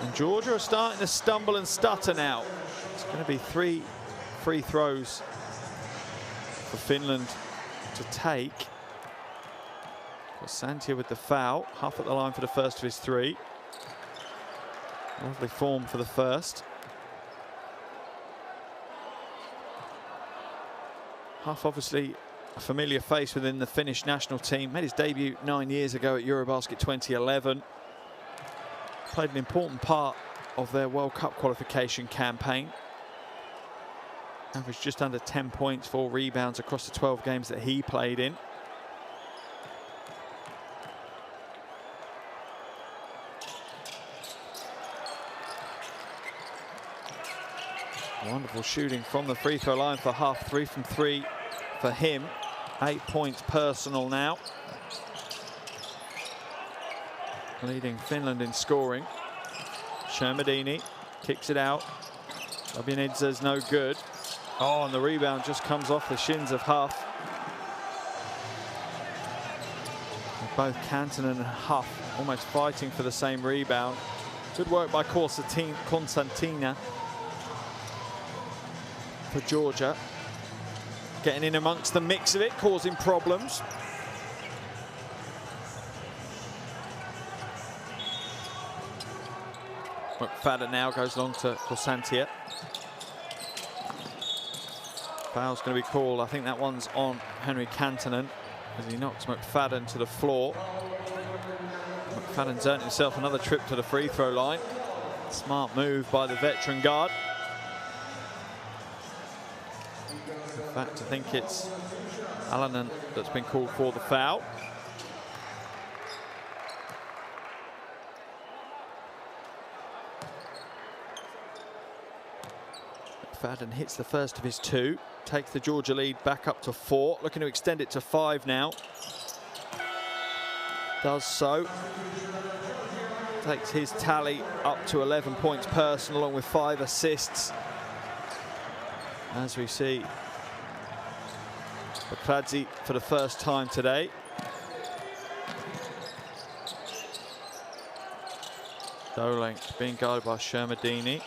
And Georgia are starting to stumble and stutter now. It's going to be 3 free throws for Finland to take. Corsanti with the foul. Huff at the line for the first of his 3. Lovely form for the first. Huff obviously a familiar face within the Finnish national team. Made his debut 9 years ago at Eurobasket 2011. Played an important part of their World Cup qualification campaign. Averaged just under 10 points, 4 rebounds across the 12 games that he played in. Wonderful shooting from the free throw line for Huff. 3 from 3 for him. 8 points personal now. Leading Finland in scoring. Shermadini kicks it out. Labinidze's no good. Oh, and the rebound just comes off the shins of Huff. Both Kantonen and Huff almost fighting for the same rebound. Good work by Constantina for Georgia. Getting in amongst the mix of it, causing problems. McFadden now goes along to Corsantia. Foul's going to be called. I think that one's on Henry Kantonen as he knocks McFadden to the floor. McFadden's earned himself another trip to the free throw line. Smart move by the veteran guard. In fact, I think it's Alanen that's been called for the foul. McFadden hits the first of his 2. Takes the Georgia lead back up to 4. Looking to extend it to 5 now. Does so. Takes his tally up to 11 points personal, along with 5 assists. As we see Bakradze for the first time today. Dolink being guarded by Shermadini.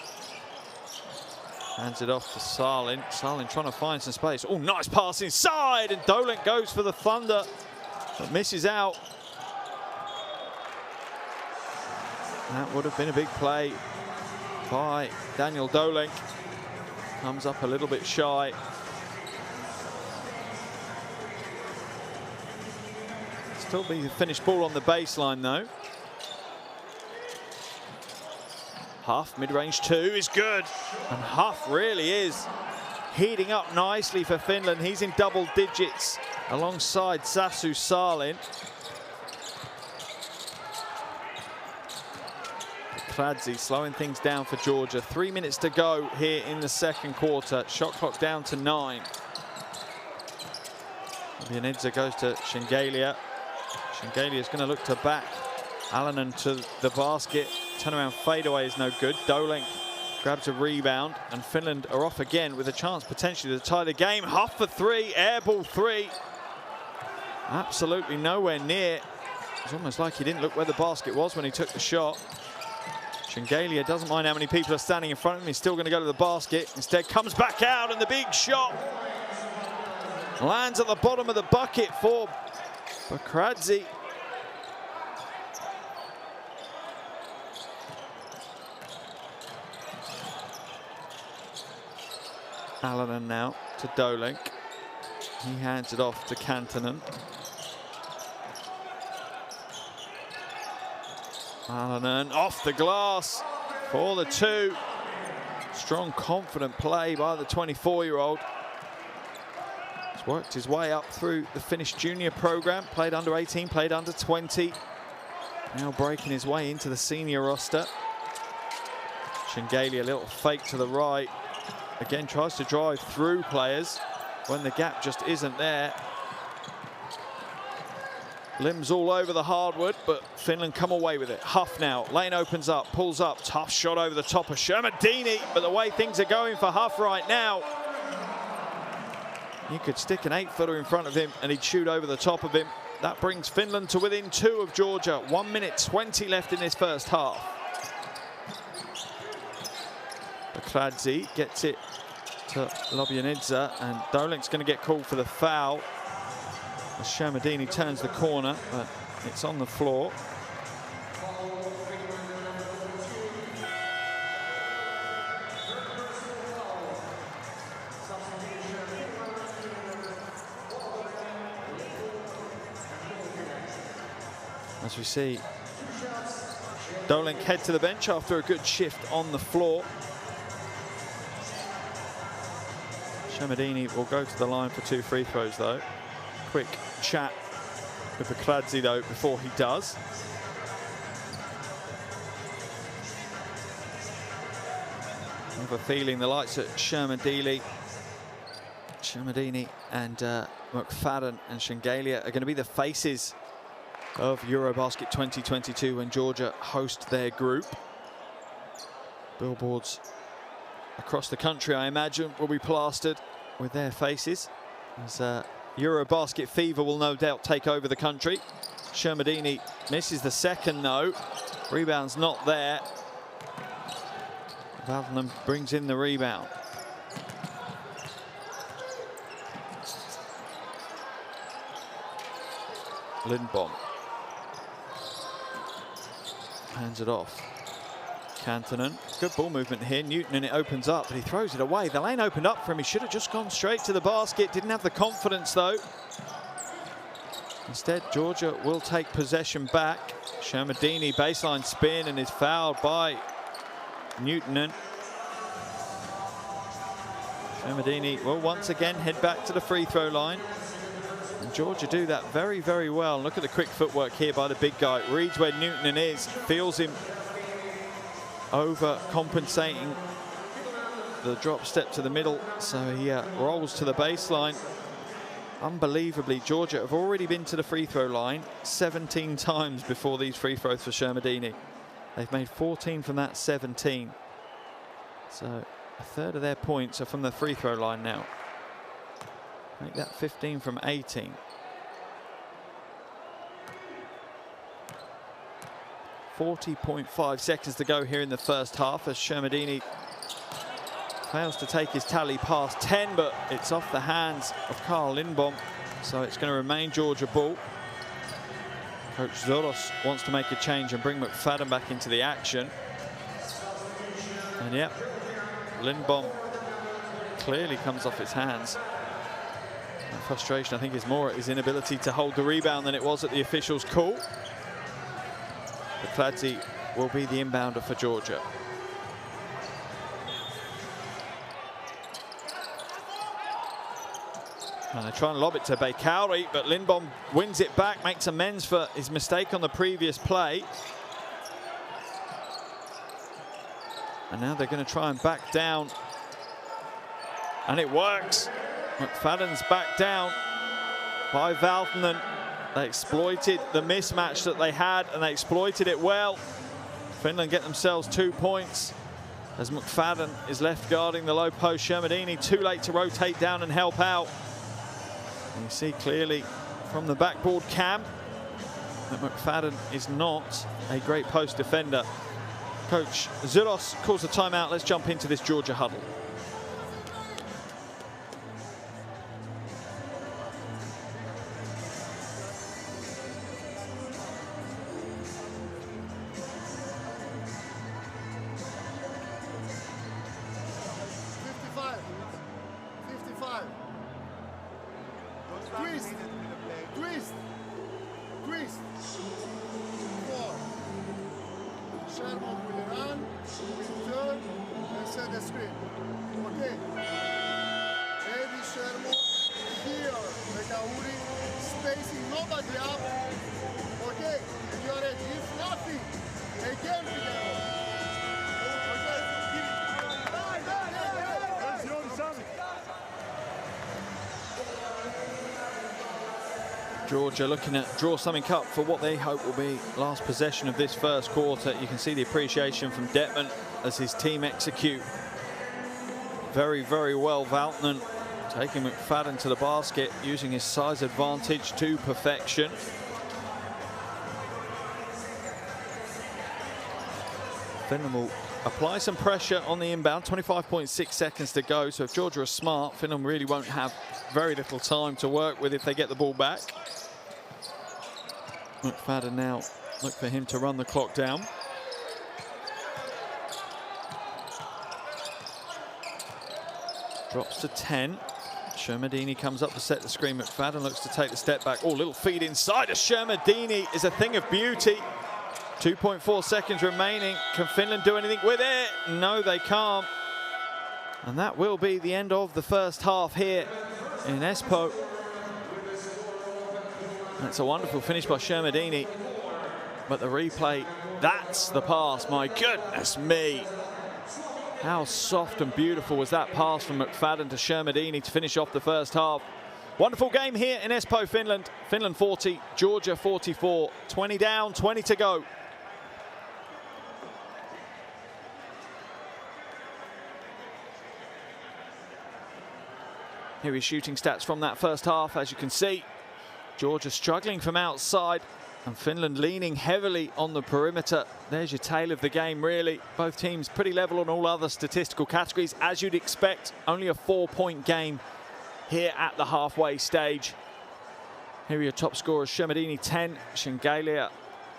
Hands it off to Salin. Salin trying to find some space. Oh, nice pass inside, and Dolink goes for the thunder, but misses out. That would have been a big play by Daniel Dolink. Comes up a little bit shy. Still be the finished ball on the baseline though. Huff, mid-range 2 is good. And Huff really is heating up nicely for Finland. He's in double digits alongside Sasu Salin. Bakradze slowing things down for Georgia. 3 minutes to go here in the second quarter. Shot clock down to 9. Labinidze goes to Shengalia. Shengalia is going to look to back Alanen to the basket. Turnaround fadeaway is no good. Dolink grabs a rebound, and Finland are off again with a chance potentially to tie the game. Huff for 3, air ball 3. Absolutely nowhere near It's almost like he didn't look where the basket was when he took the shot. Shengelia doesn't mind how many people are standing in front of him. He's still going to go to the basket. Instead, comes back out, and the big shot lands at the bottom of the bucket for Bakradze. Alanen now to Dolink. He hands it off to Kantanen. Alanen off the glass for the 2. Strong, confident play by the 24-year-old. He's worked his way up through the Finnish junior program, played under 18, played under 20. Now breaking his way into the senior roster. Shengelia, a little fake to the right. Again, tries to drive through players when the gap just isn't there. Limbs all over the hardwood, but Finland come away with it. Huff now, lane opens up, pulls up, tough shot over the top of Shermadini, but the way things are going for Huff right now, you could stick an 8-footer in front of him and he'd shoot over the top of him. That brings Finland to within 2 of Georgia. 1 minute 20 left in this first half. Bakradze gets it to Lobjanidze, and Dolink's going to get called for the foul as Shermadini turns the corner, but it's on the floor. As we see Dolink head to the bench after a good shift on the floor. Shermadini will go to the line for 2 free throws though. Quick chat with Bakradze though before he does. I have a feeling the lights at Shermadini and McFadden and Shengelia are going to be the faces of Eurobasket 2022 when Georgia host their group. Billboards across the country, I imagine, will be plastered with their faces, as Eurobasket fever will no doubt take over the country. Shermadini misses the second though. Rebound's not there. Valtinen brings in the rebound. Lindbom hands it off. Kantanen, good ball movement here. Newton, and it opens up, but he throws it away. The lane opened up for him. He should have just gone straight to the basket. Didn't have the confidence though. Instead, Georgia will take possession back. Shermadini baseline spin and is fouled by Newton. Shermadini will once again head back to the free throw line. And Georgia do that very, very well. Look at the quick footwork here by the big guy. Reads where Newton is, feels him overcompensating the drop step to the middle, so he rolls to the baseline. Unbelievably, Georgia have already been to the free throw line 17 times before these free throws for Shermadini. They've made 14 from that 17. So a third of their points are from the free throw line now. Make that 15 from 18. 40.5 seconds to go here in the first half as Shermadini fails to take his tally past 10, but it's off the hands of Carl Lindbom, so it's going to remain Georgia ball. Coach Zoros wants to make a change and bring McFadden back into the action. And yep, Lindbom clearly comes off his hands. That frustration, I think, is more at his inability to hold the rebound than it was at the official's call. Bakradze will be the inbounder for Georgia. And they try and lob it to Bekauri, but Lindbom wins it back, makes amends for his mistake on the previous play. And now they're going to try and back down. And it works. McFadden's back down by Valtinen. They exploited the mismatch that they had, and they exploited it well. Finland get themselves 2 points as McFadden is left guarding the low post. Shermadini too late to rotate down and help out. And you see clearly from the backboard cam that McFadden is not a great post defender. Coach Zuros calls the timeout. Let's jump into this Georgia huddle. Georgia looking to draw something up for what they hope will be last possession of this first quarter. You can see the appreciation from Detman as his team execute very, very well. Valtman taking McFadden to the basket, using his size advantage to perfection. Finland will apply some pressure on the inbound. 25.6 seconds to go. So if Georgia are smart, Finland really won't have very little time to work with if they get the ball back. McFadden now look for him to run the clock down. Drops to 10. Shermadini comes up to set the screen. McFadden looks to take the step back. Oh, little feed inside of Shermadini is a thing of beauty. 2.4 seconds remaining. Can Finland do anything with it? No, they can't. And that will be the end of the first half here in Espoo. That's a wonderful finish by Shermadini. But the replay, that's the pass. My goodness me. How soft and beautiful was that pass from McFadden to Shermadini to finish off the first half. Wonderful game here in Espoo, Finland. Finland 40, Georgia 44. 20 down, 20 to go. Here is shooting stats from that first half. As you can see, Georgia struggling from outside and Finland leaning heavily on the perimeter. There's your tale of the game, really. Both teams pretty level on all other statistical categories, as you'd expect. Only a 4-point game here at the halfway stage. Here are your top scorers. Shermadini 10, Shengalia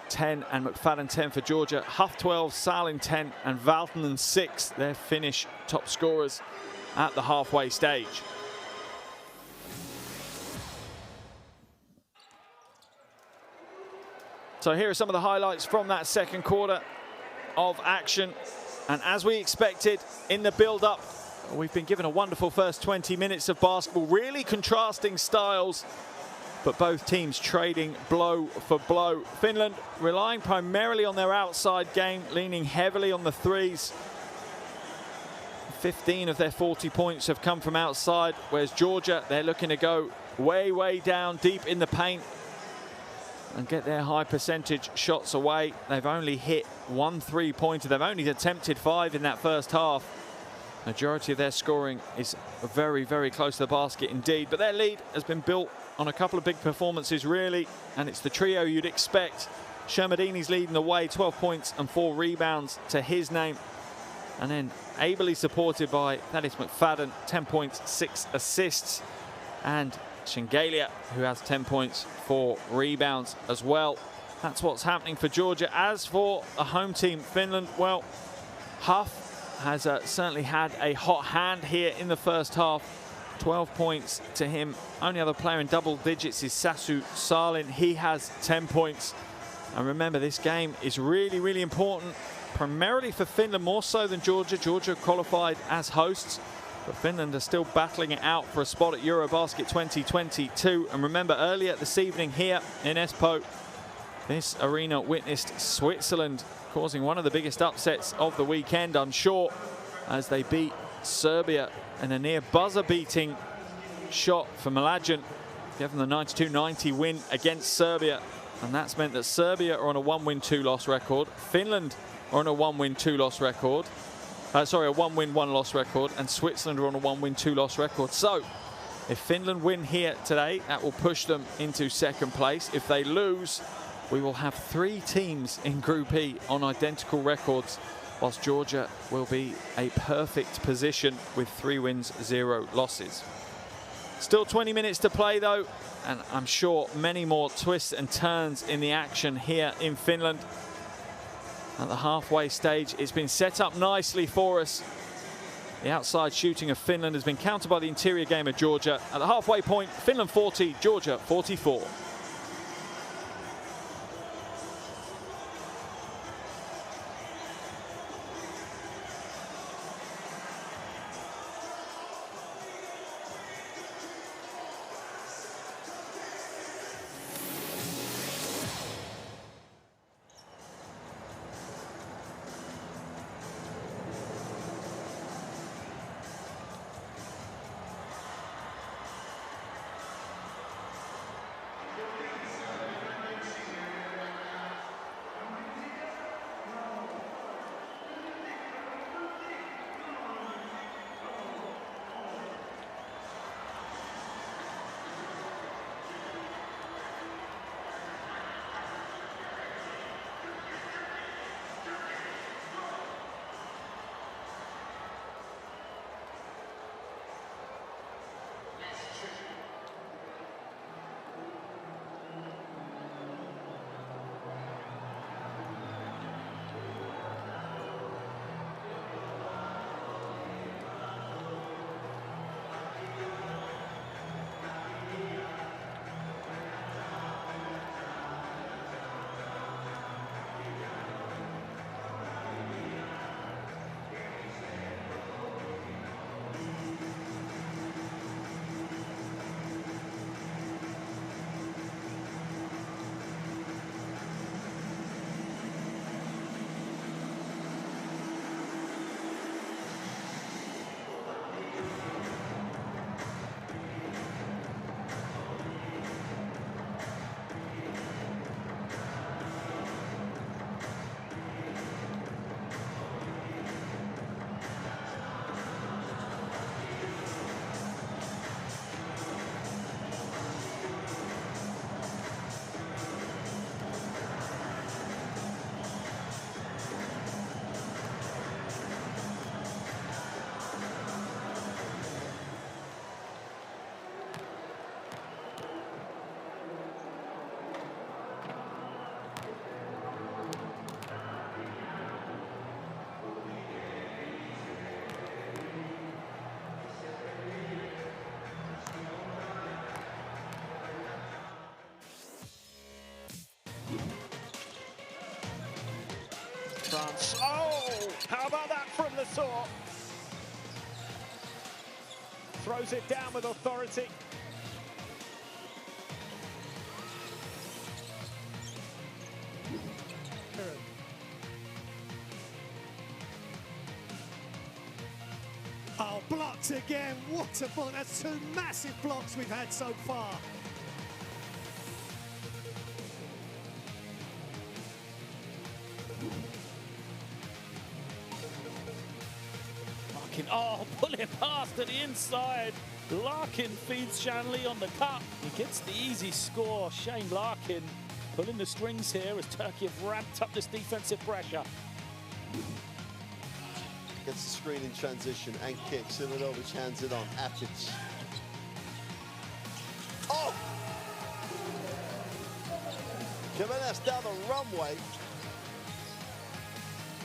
10, and McFadden 10 for Georgia. Huff 12, Salin 10, and Valtonen 6. Their Finnish top scorers at the halfway stage. So here are some of the highlights from that second quarter of action. And as we expected in the build-up, we've been given a wonderful first 20 minutes of basketball, really contrasting styles, but both teams trading blow for blow. Finland relying primarily on their outside game, leaning heavily on the threes. 15 of their 40 points have come from outside, whereas Georgia, they're looking to go way, way down deep in the paint and get their high percentage shots away. They've only hit 1 3-pointer. They've only attempted 5 in that first half. Majority of their scoring is very, very close to the basket indeed. But their lead has been built on a couple of big performances, really. And it's the trio you'd expect. Shermadini's leading the way, 12 points and 4 rebounds to his name. And then ably supported by Thaddeus McFadden, 10 points, 6 assists. And Shengalia, who has 10 points, 4 rebounds as well. That's what's happening for Georgia. As for the home team, Finland, well, Huff has certainly had a hot hand here in the first half. 12 points to him. Only other player in double digits is Sasu Salin. He has 10 points. And remember, this game is really, really important, primarily for Finland, more so than Georgia. Georgia qualified as hosts, but Finland are still battling it out for a spot at Eurobasket 2022. And remember, earlier this evening here in Espoo, this arena witnessed Switzerland causing one of the biggest upsets of the weekend, I'm sure, as they beat Serbia in a near buzzer-beating shot for Mladen, giving them the 92-90 win against Serbia. And that's meant that Serbia are on a 1-win, 2-loss record. Finland are on a 1-win, 2-loss record. Sorry, a 1-win, 1-loss record. And Switzerland are on a 1-win, 2-loss record. So if Finland win here today, that will push them into second place. If they lose, we will have 3 teams in Group E on identical records, whilst Georgia will be a perfect position with 3 wins, 0 losses. Still 20 minutes to play though, and I'm sure many more twists and turns in the action here in Finland. At the halfway stage, it's been set up nicely for us. The outside shooting of Finland has been countered by the interior game of Georgia. At the halfway point, Finland 40, Georgia 44. France. Oh, how about that from the top? Throws it down with authority. Oh, blocked again. What a block. That's 2 massive blocks we've had so far. Larkin, oh, pull it past to the inside. Larkin feeds Shanley on the cut. He gets the easy score. Shane Larkin pulling the strings here as Turkey have ramped up this defensive pressure. Gets the screen in transition and kicks. Silidovic hands it on. Atic. Oh! Jimenez down the runway.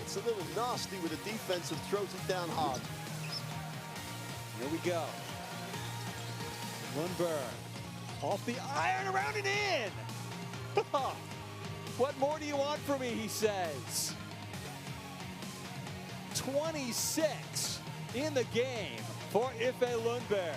It's a little nasty with the defense and throws it down hard. Here we go. Lundberg off the iron, around and in. What more do you want from me, he says. 26 in the game for FIBA Lundberg.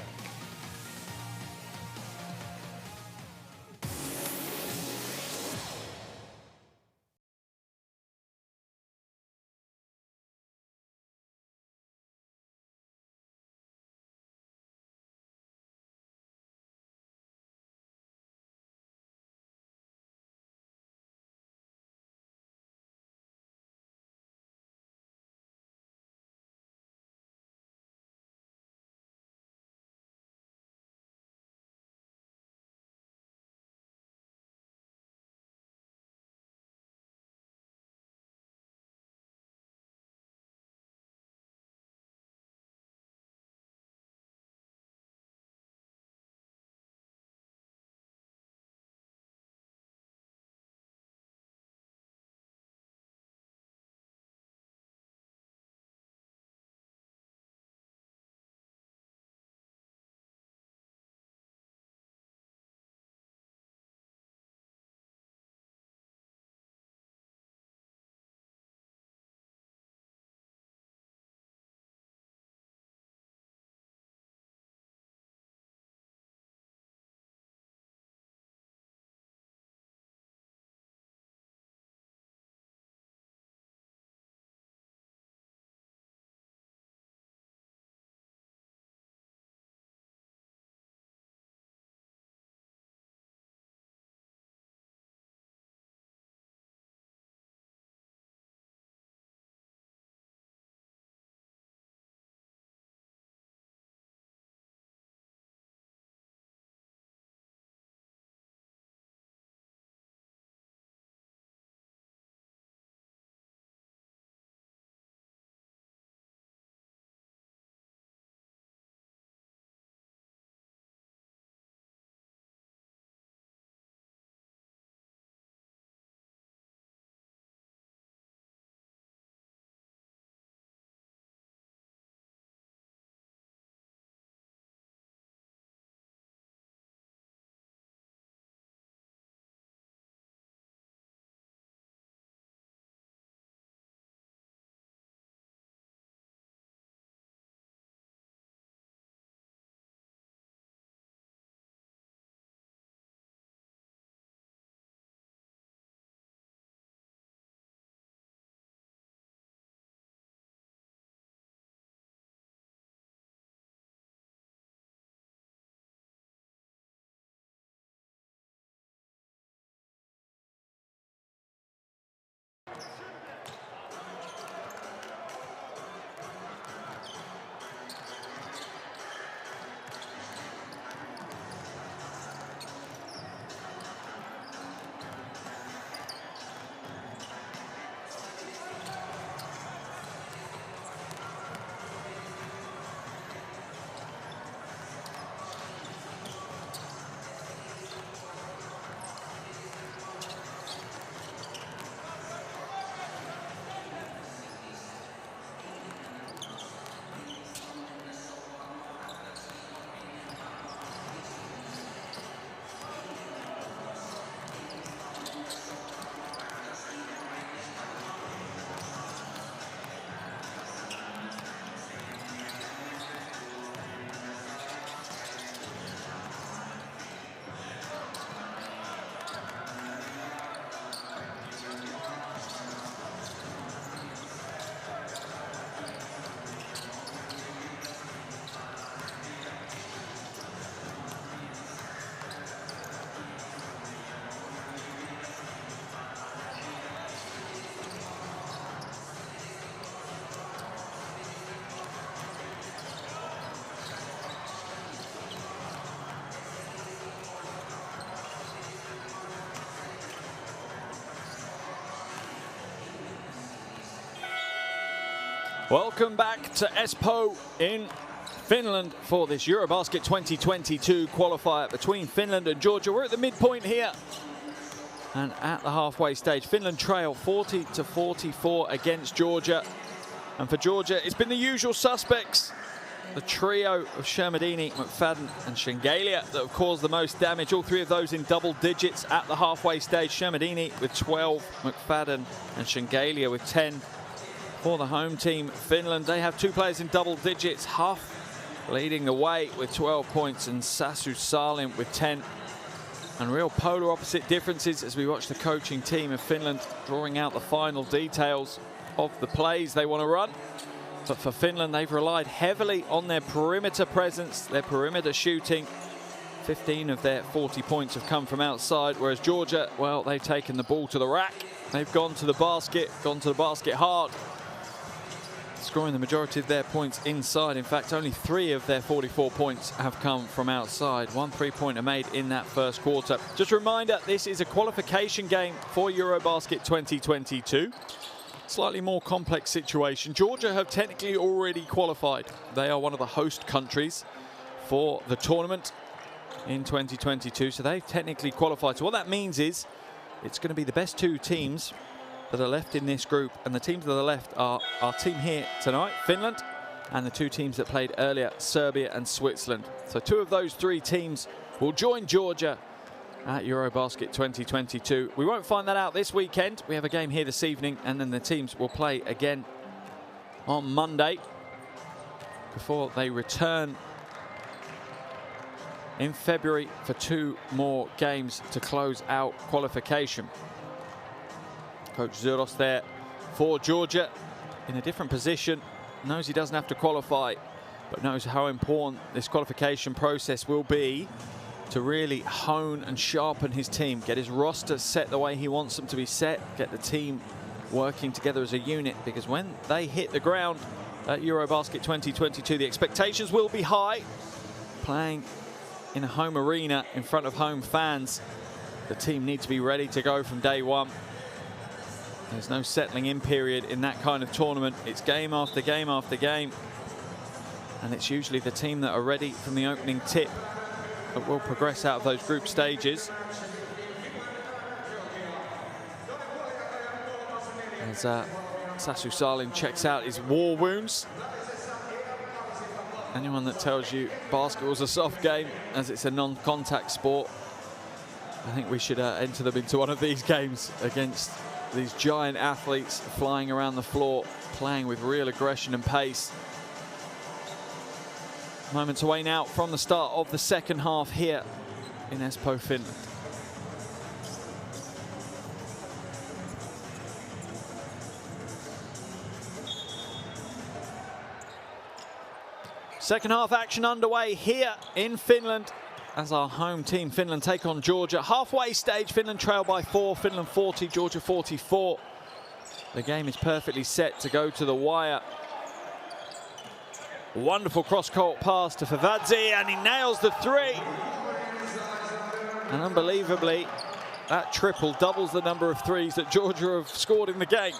Welcome back to Espoo in Finland for this Eurobasket 2022 qualifier between Finland and Georgia. We're at the midpoint here and at the halfway stage. Finland trail 40-44 against Georgia. And for Georgia, it's been the usual suspects. The trio of Shermadini, McFadden and Shengelia that have caused the most damage. All three of those in double digits at the halfway stage. Shermadini with 12, McFadden and Shengelia with 10. For the home team, Finland, they have two players in double digits. Huff leading the way with 12 points and Sasu Salin with 10. And real polar opposite differences as we watch the coaching team of Finland drawing out the final details of the plays they want to run. But for Finland, they've relied heavily on their perimeter presence, their perimeter shooting. 15 of their 40 points have come from outside, whereas Georgia, well, they've taken the ball to the rack. They've gone to the basket hard, scoring the majority of their points inside. In fact, only 3 of their 44 points have come from outside. 1 3-pointer made in that first quarter. Just a reminder, this is a qualification game for Eurobasket 2022. Slightly more complex situation. Georgia have technically already qualified. They are one of the host countries for the tournament in 2022, so they've technically qualified. So what that means is it's going to be the best 2 teams that are left in this group, and the teams that are left are our team here tonight, Finland, and the 2 teams that played earlier, Serbia and Switzerland. So 2 of those 3 teams will join Georgia at Eurobasket 2022. We won't find that out this weekend. We have a game here this evening, and then the teams will play again on Monday before they return in February for 2 more games to close out qualification. Coach Zuros there for Georgia in a different position. Knows he doesn't have to qualify, but knows how important this qualification process will be to really hone and sharpen his team, get his roster set the way he wants them to be set, get the team working together as a unit, because when they hit the ground at Eurobasket 2022, the expectations will be high. Playing in a home arena in front of home fans, the team needs to be ready to go from day one. There's no settling in period in that kind of tournament. It's game after game after game, and it's usually the team that are ready from the opening tip that will progress out of those group stages. As Sasu Salin checks out his war wounds. Anyone that tells you basketball's a soft game as it's a non-contact sport, I think we should enter them into one of these games against these giant athletes flying around the floor, playing with real aggression and pace. Moments away now from the start of the second half here in Espoo, Finland. Second half action underway here in Finland as our home team, Finland, take on Georgia. Halfway stage, Finland trail by 4, Finland 40, Georgia 44. The game is perfectly set to go to the wire. Wonderful cross-court pass to Favadze, and he nails the 3. And unbelievably, that triple doubles the number of 3s that Georgia have scored in the game.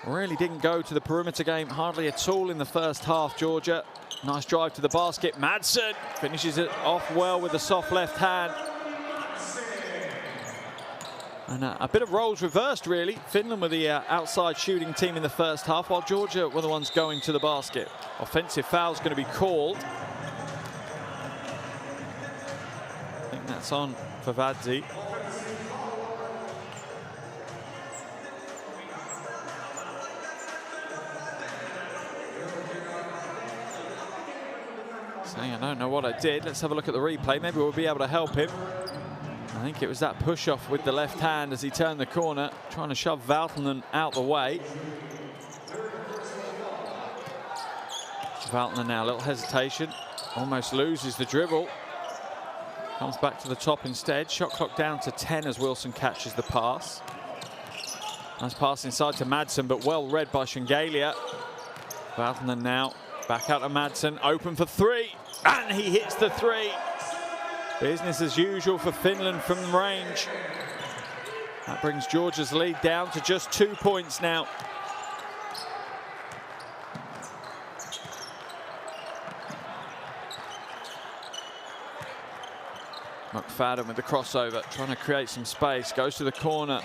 Really didn't go to the perimeter game hardly at all in the first half, Georgia. Nice drive to the basket. Madsen finishes it off well with a soft left hand. And a bit of roles reversed, really. Finland were the outside shooting team in the first half, while Georgia were the ones going to the basket. Offensive foul's going to be called. I think that's on Favadze. Saying, I don't know what I did. Let's have a look at the replay. Maybe we'll be able to help him. I think it was that push-off with the left hand as he turned the corner, trying to shove Valtonen out the way. Valtonen now, a little hesitation. Almost loses the dribble. Comes back to the top instead. Shot clock down to 10 as Wilson catches the pass. Nice pass inside to Madsen, but well read by Shengelia. Valtonen now, back out to Madsen, open for 3. And he hits the 3. Business as usual for Finland from range. That brings Georgia's lead down to just 2 points now. McFadden with the crossover, trying to create some space, goes to the corner.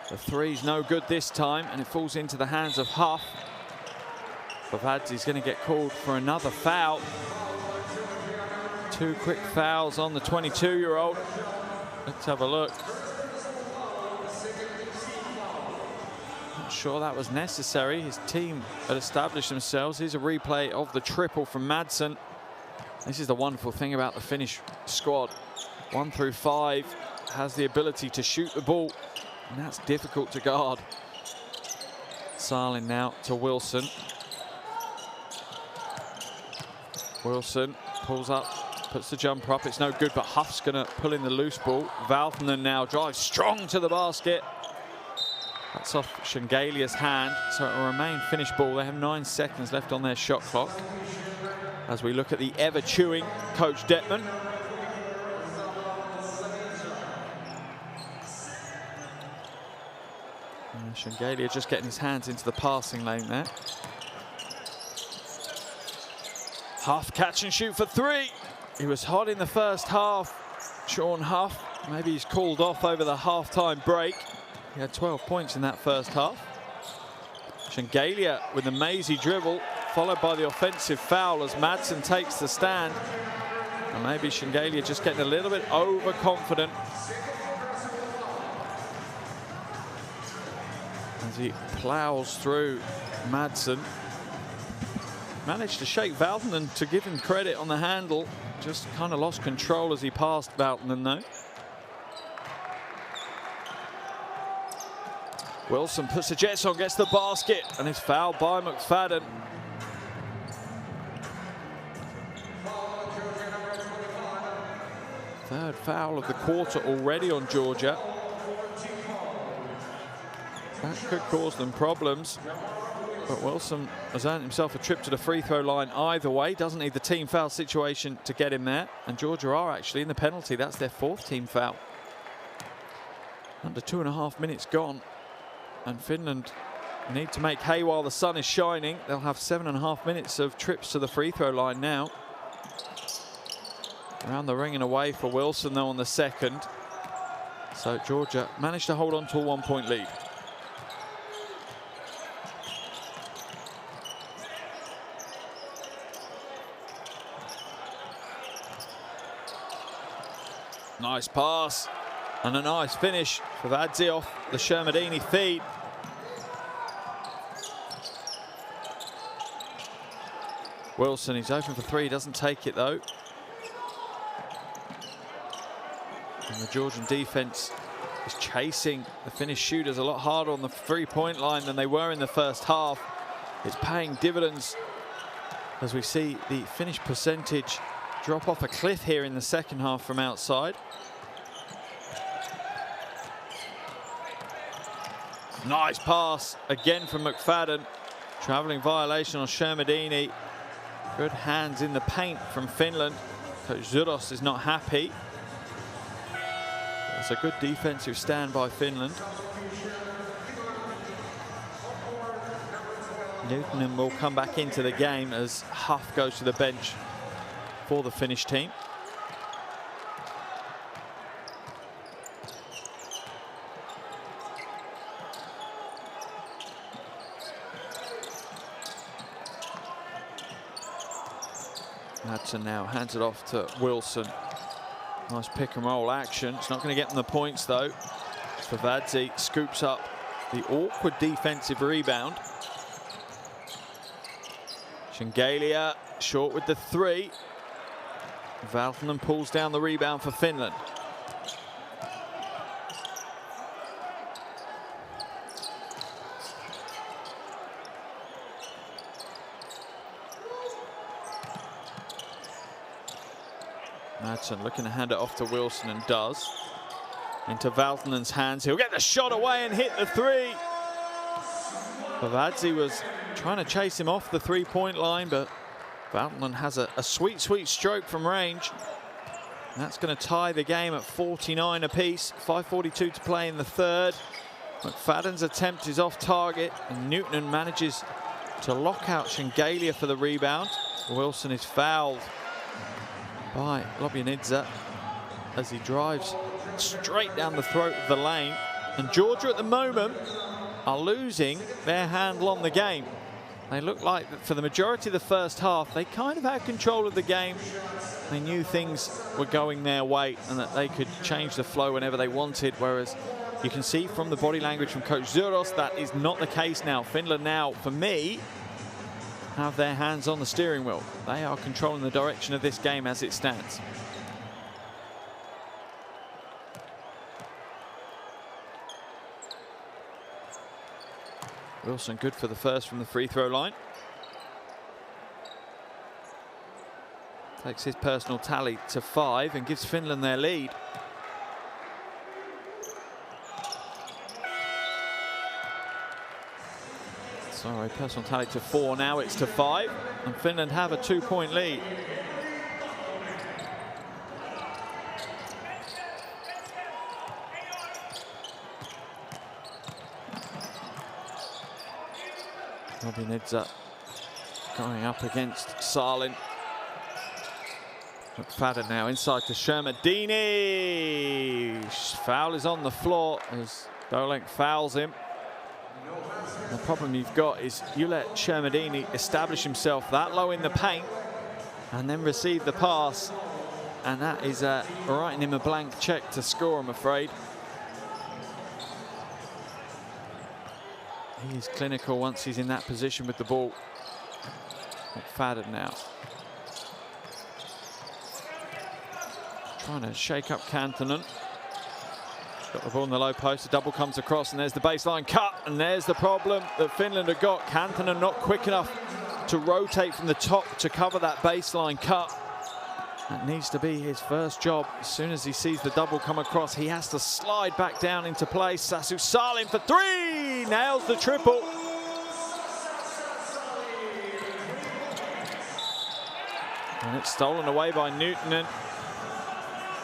The three's no good this time, and it falls into the hands of Huff. Pavadzzi's going to get called for another foul. 2 quick fouls on the 22-year-old. Let's have a look. Not sure that was necessary. His team had established themselves. Here's a replay of the triple from Madsen. This is the wonderful thing about the Finnish squad. 1 through 5 has the ability to shoot the ball, and that's difficult to guard. Salin now to Wilson. Wilson pulls up, puts the jumper up. It's no good, but Huff's going to pull in the loose ball. Valtonen now drives strong to the basket. That's off Shengalia's hand, so it will remain Finnish ball. They have 9 seconds left on their shot clock. As we look at the ever-chewing Coach Detman. Shengalia just getting his hands into the passing lane there. Huff catch and shoot for 3. He was hot in the first half. Sean Huff, maybe he's called off over the halftime break. He had 12 points in that first half. Shengalia with the mazy dribble, followed by the offensive foul as Madsen takes the stand. And maybe Shengalia just getting a little bit overconfident as he plows through Madsen. Managed to shake Valtonen to give him credit on the handle. Just kind of lost control as he passed Valtonen though. Wilson puts the Jets on, gets the basket, and is fouled by McFadden. Third foul of the quarter already on Georgia. That could cause them problems. But Wilson has earned himself a trip to the free throw line either way. Doesn't need the team foul situation to get him there. And Georgia are actually in the penalty. That's their 4th team foul. Under 2.5 minutes gone. And Finland need to make hay while the sun is shining. They'll have 7.5 minutes of trips to the free throw line now. Around the ring and away for Wilson though on the second. So Georgia managed to hold on to a 1-point lead. Nice pass and a nice finish for Pavadzzi off the Shermadini feed. Wilson, he's open for 3, doesn't take it though. And the Georgian defense is chasing the Finnish shooters a lot harder on the 3-point line than they were in the first half. It's paying dividends as we see the Finnish percentage drop off a cliff here in the second half from outside. Nice pass again from McFadden. Travelling violation on Shermadini. Good hands in the paint from Finland. Coach Zuros is not happy. It's a good defensive stand by Finland. Newton will come back into the game as Huff goes to the bench for the Finnish team. Madsen now hands it off to Wilson. Nice pick and roll action. It's not going to get them the points though. Pavadzzi scoops up the awkward defensive rebound. Shengalia short with the 3. Valtonen pulls down the rebound for Finland. Madsen looking to hand it off to Wilson and does. Into Valtonen's hands. He'll get the shot away and hit the 3. Pavadzzi was trying to chase him off the 3-point line, but Valtonen has a sweet, sweet stroke from range. And that's going to tie the game at 49 apiece. 5:42 to play in the third. McFadden's attempt is off target, and Newton manages to lock out Shengalia for the rebound. Wilson is fouled by Lobjanidze. as he drives straight down the throat of the lane. And Georgia at the moment are losing their handle on the game. They look like for the majority of the first half, they kind of had control of the game. They knew things were going their way and that they could change the flow whenever they wanted, whereas you can see from the body language from Coach Zuros that is not the case now. Finland now, for me, have their hands on the steering wheel. They are controlling the direction of this game as it stands. Wilson good for the first from the free throw line. Takes his personal tally to 5 and gives Finland their lead. Sorry, personal tally to 4, now it's to 5, and Finland have a 2-point lead. Robinidze going up against Salin. McFadden now inside to Shermadini. Foul is on the floor as Dolenk fouls him. The problem you've got is you let Shermadini establish himself that low in the paint and then receive the pass, and that is writing him a blank check to score, I'm afraid. He is clinical once he's in that position with the ball. McFadden now. Trying to shake up Kantonen. Got the ball in the low post, the double comes across, and there's the baseline cut, and there's the problem that Finland have got. Kantonen not quick enough to rotate from the top to cover that baseline cut. That needs to be his first job. As soon as he sees the double come across, he has to slide back down into place. Sasu Salin for 3, nails the triple. And it's stolen away by Newtonen.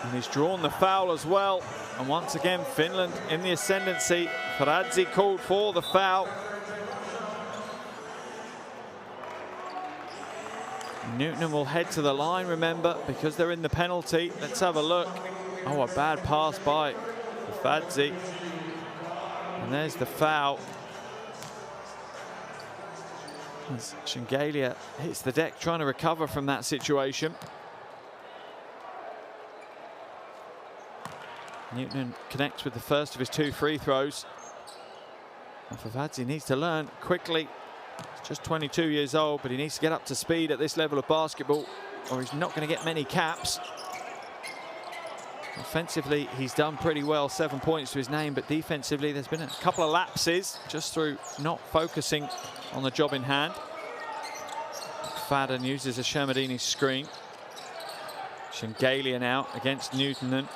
And he's drawn the foul as well. And once again, Finland in the ascendancy. Faradzi called for the foul. Newtonen will head to the line, remember, because they're in the penalty. Let's have a look. Oh, a bad pass by Faradzi. And there's the foul. As Shengelia hits the deck trying to recover from that situation. Newtonen connects with the first of his 2 free throws. And Faradzi needs to learn quickly. He's just 22 years old, but he needs to get up to speed at this level of basketball, or he's not going to get many caps. Offensively, he's done pretty well, 7 points to his name, but defensively, there's been a couple of lapses just through not focusing on the job in hand. McFadden uses a Shermadini screen. Shengelia now against Newtonen.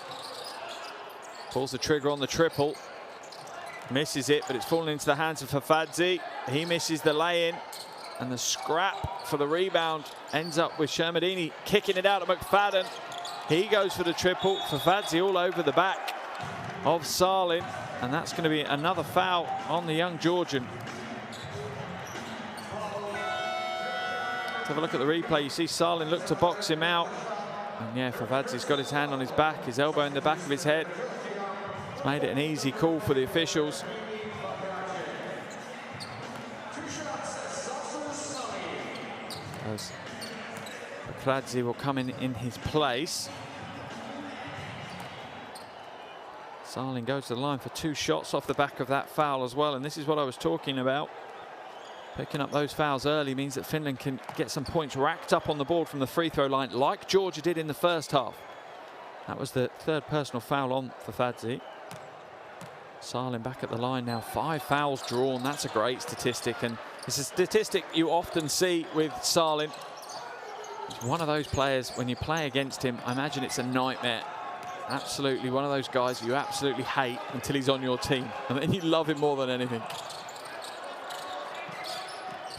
Pulls the trigger on the triple. Misses it, but it's fallen into the hands of Faradzi. He misses the lay-in, and the scrap for the rebound ends up with Shermadini kicking it out of McFadden. He goes for the triple. Faradzi all over the back of Salin, and that's going to be another foul on the young Georgian. Let's have a look at the replay. You see Salin look to box him out. And yeah, Favadzi's got his hand on his back, his elbow in the back of his head. It's made it an easy call for the officials. As Favadzi will come in his place. Salin goes to the line for 2 shots off the back of that foul as well, and this is what I was talking about. Picking up those fouls early means that Finland can get some points racked up on the board from the free throw line, like Georgia did in the first half. That was the 3rd personal foul on Favadzi. Salin back at the line now, 5 fouls drawn. That's a great statistic, and it's a statistic you often see with Salin. He's one of those players, when you play against him, I imagine it's a nightmare. Absolutely one of those guys you absolutely hate until he's on your team, and then you love him more than anything.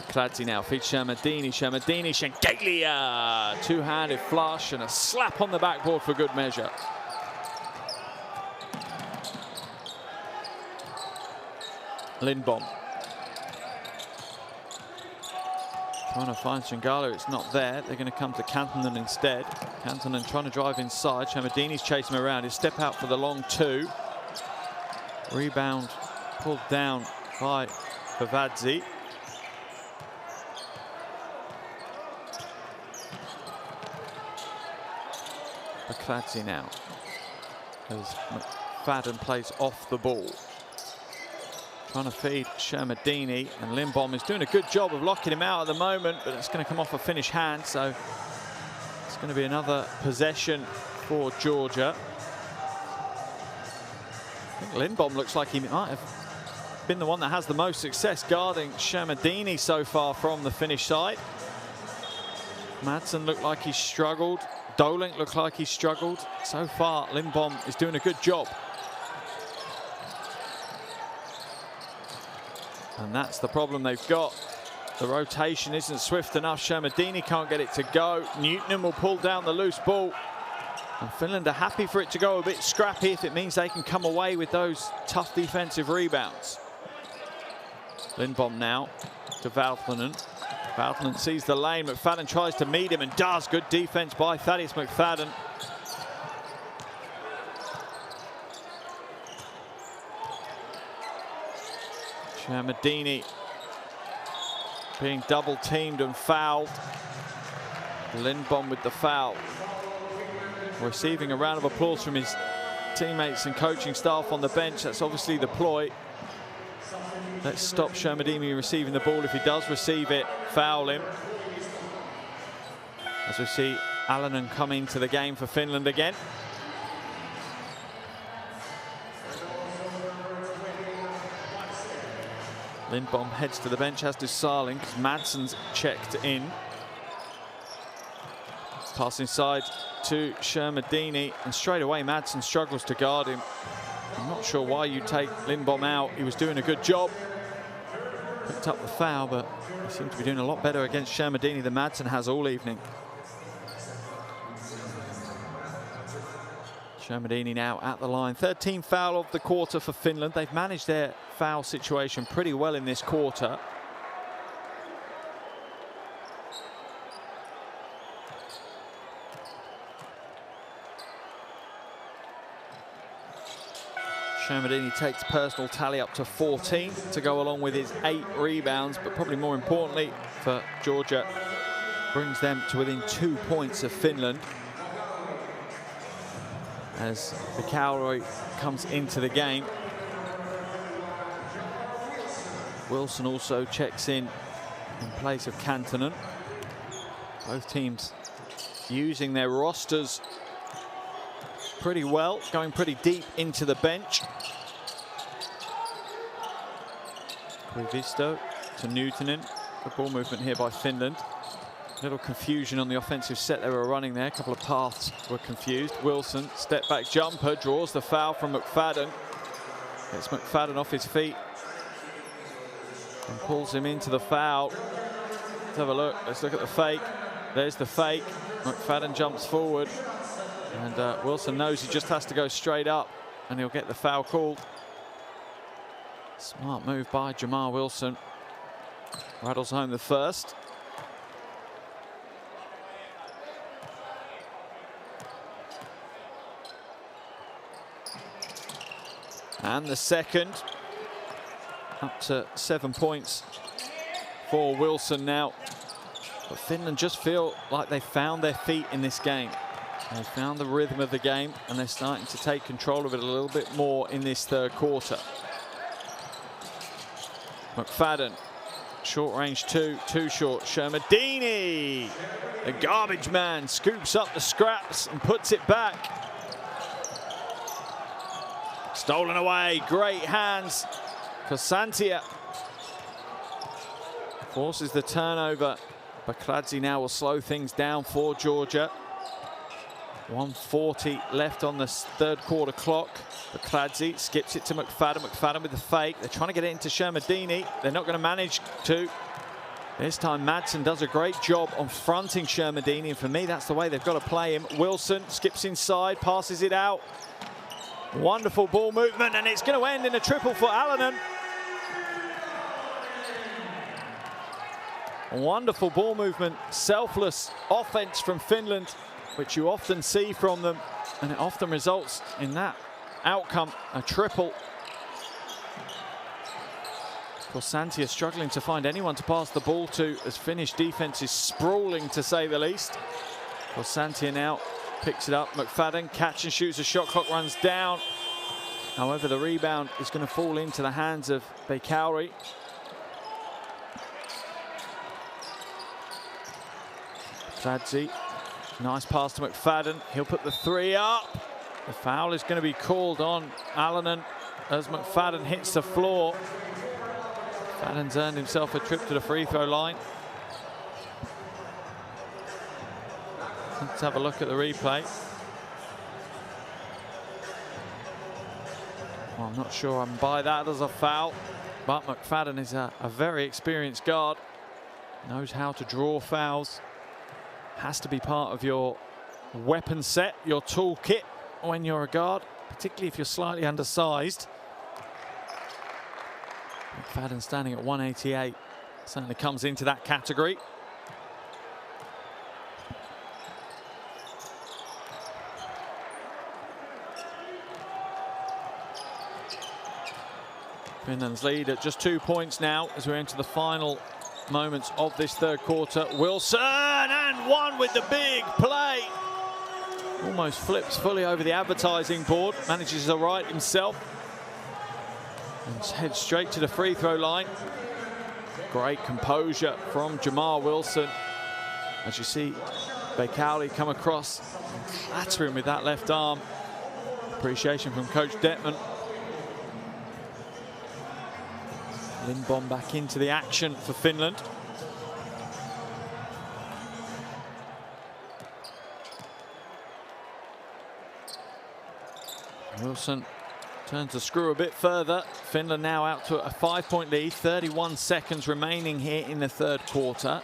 Favadzi now feeds Shermadini, Shengelia, 2-handed flush and a slap on the backboard for good measure. Lindbom. Trying to find Shingala, it's not there. They're going to come to Kantanen instead. Kantanen trying to drive inside. Shamadini's chasing him around. His step out for the long two. Rebound pulled down by Pavadzi. Pavadzi now, as McFadden plays off the ball. Trying to feed Shermadini, and Lindbom is doing a good job of locking him out at the moment, but it's going to come off a finish hand, so it's going to be another possession for Georgia. I think Lindbom looks like he might have been the one that has the most success guarding Shermadini so far from the finish side. Madsen looked like he struggled. Dolink looked like he struggled. So far, Lindbom is doing a good job. And that's the problem they've got. The rotation isn't swift enough. Shermadini can't get it to go. Newtonen will pull down the loose ball. And Finland are happy for it to go a bit scrappy if it means they can come away with those tough defensive rebounds. Lindbom now to Valtonen. Valtonen sees the lane. McFadden tries to meet him and does. Good defense by Thaddeus McFadden. Shermadini being double teamed and fouled. Lindbom with the foul. Receiving a round of applause from his teammates and coaching staff on the bench. That's obviously the ploy. Let's stop Shermadini receiving the ball. If he does receive it, foul him. As we see Alanen come into the game for Finland again. Lindbom heads to the bench, as does Sarling, because Madsen's checked in. Pass inside to Shermadini, and straight away Madsen struggles to guard him. I'm not sure why you take Lindbom out. He was doing a good job. Picked up the foul, but he seemed to be doing a lot better against Shermadini than Madsen has all evening. Shermadini now at the line. 13th foul of the quarter for Finland. They've managed their foul situation pretty well in this quarter. Shermadini takes personal tally up to 14 to go along with his 8 rebounds, but probably more importantly for Georgia, brings them to within 2 points of Finland. As the Cowroy comes into the game. Wilson also checks in place of Kantanen. Both teams using their rosters pretty well, going pretty deep into the bench. Koivisto to Newtonen. Good ball movement here by Finland. Little confusion on the offensive set they were running there. A couple of paths were confused. Wilson, step back jumper, draws the foul from McFadden. Gets McFadden off his feet and pulls him into the foul. Let's have a look. Let's look at the fake. There's the fake. McFadden jumps forward. And Wilson knows he just has to go straight up and he'll get the foul called. Smart move by Jamar Wilson. Rattles home the first. And the second. Up to 7 points for Wilson now. But Finland just feel like they found their feet in this game. They found the rhythm of the game and they're starting to take control of it a little bit more in this third quarter. McFadden, short range two, too short. Shermadini, the garbage man, scoops up the scraps and puts it back. Stolen away, great hands for Santia. Forces the turnover. Bakladze now will slow things down for Georgia. 1:40 left on the third quarter clock. Bakladze skips it to McFadden. McFadden with the fake. They're trying to get it into Shermadini. They're not going to manage to. This time Madsen does a great job on fronting Shermadini, and for me that's the way they've got to play him. Wilson skips inside, passes it out. Wonderful ball movement, and it's going to end in a triple for Alanen. Wonderful ball movement, selfless offense from Finland, which you often see from them, and it often results in that outcome, a triple. Of course, Santi is struggling to find anyone to pass the ball to, as Finnish defense is sprawling, to say the least. Of course, Santi now picks it up. McFadden, catch and shoots, the shot clock runs down. However, the rebound is going to fall into the hands of Beikauri. Fadzi, nice pass to McFadden. He'll put the three up. The foul is going to be called on Alonen as McFadden hits the floor. McFadden's earned himself a trip to the free throw line. Let's have a look at the replay. Well, I'm not sure I'm by that as a foul, but McFadden is a very experienced guard. Knows how to draw fouls. Has to be part of your weapon set, your toolkit when you're a guard, particularly if you're slightly undersized. McFadden standing at 188 certainly comes into that category. Finland's lead at just 2 points now as we enter the final moments of this third quarter. Wilson, and one with the big play. Almost flips fully over the advertising board, manages to right himself. And heads straight to the free throw line. Great composure from Jamar Wilson. As you see Beikauri come across and clatter him with that left arm. Appreciation from Coach Detman. Lindbom back into the action for Finland. Wilson turns the screw a bit further. Finland now out to a 5-point lead, 31 seconds remaining here in the third quarter.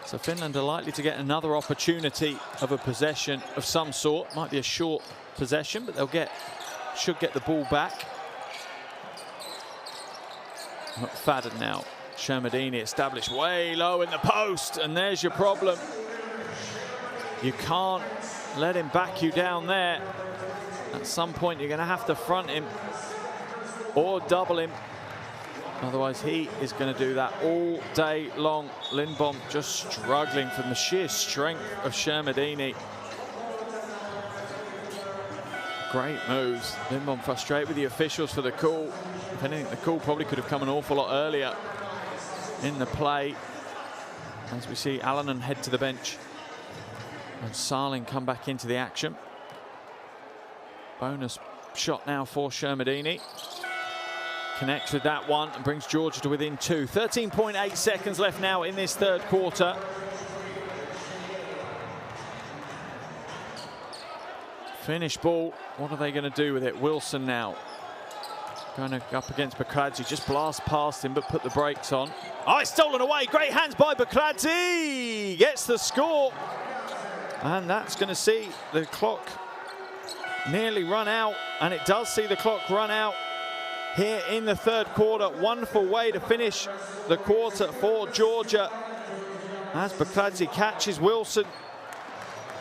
So Finland are likely to get another opportunity of a possession of some sort. Might be a short possession, but should get the ball back. McFadden now. Shermadini established way low in the post, and there's your problem. You can't let him back you down there. At some point, you're going to have to front him or double him. Otherwise, he is going to do that all day long. Lindbom just struggling from the sheer strength of Shermadini. Great moves. Lindbom frustrated with the officials for the call. If anything, the call probably could have come an awful lot earlier in the play. As we see Alonen head to the bench and Sarling come back into the action. Bonus shot now for Shermadini. Connects with that one and brings Georgia to within 2. 13.8 seconds left now in this third quarter. Finnish ball. What are they going to do with it? Wilson now. Going up against Bakradze. Just blast past him, but put the brakes on. Oh, it's stolen away. Great hands by Bakradze. Gets the score. And that's going to see the clock nearly run out. And it does see the clock run out here in the third quarter. Wonderful way to finish the quarter for Georgia. As Bakradze catches Wilson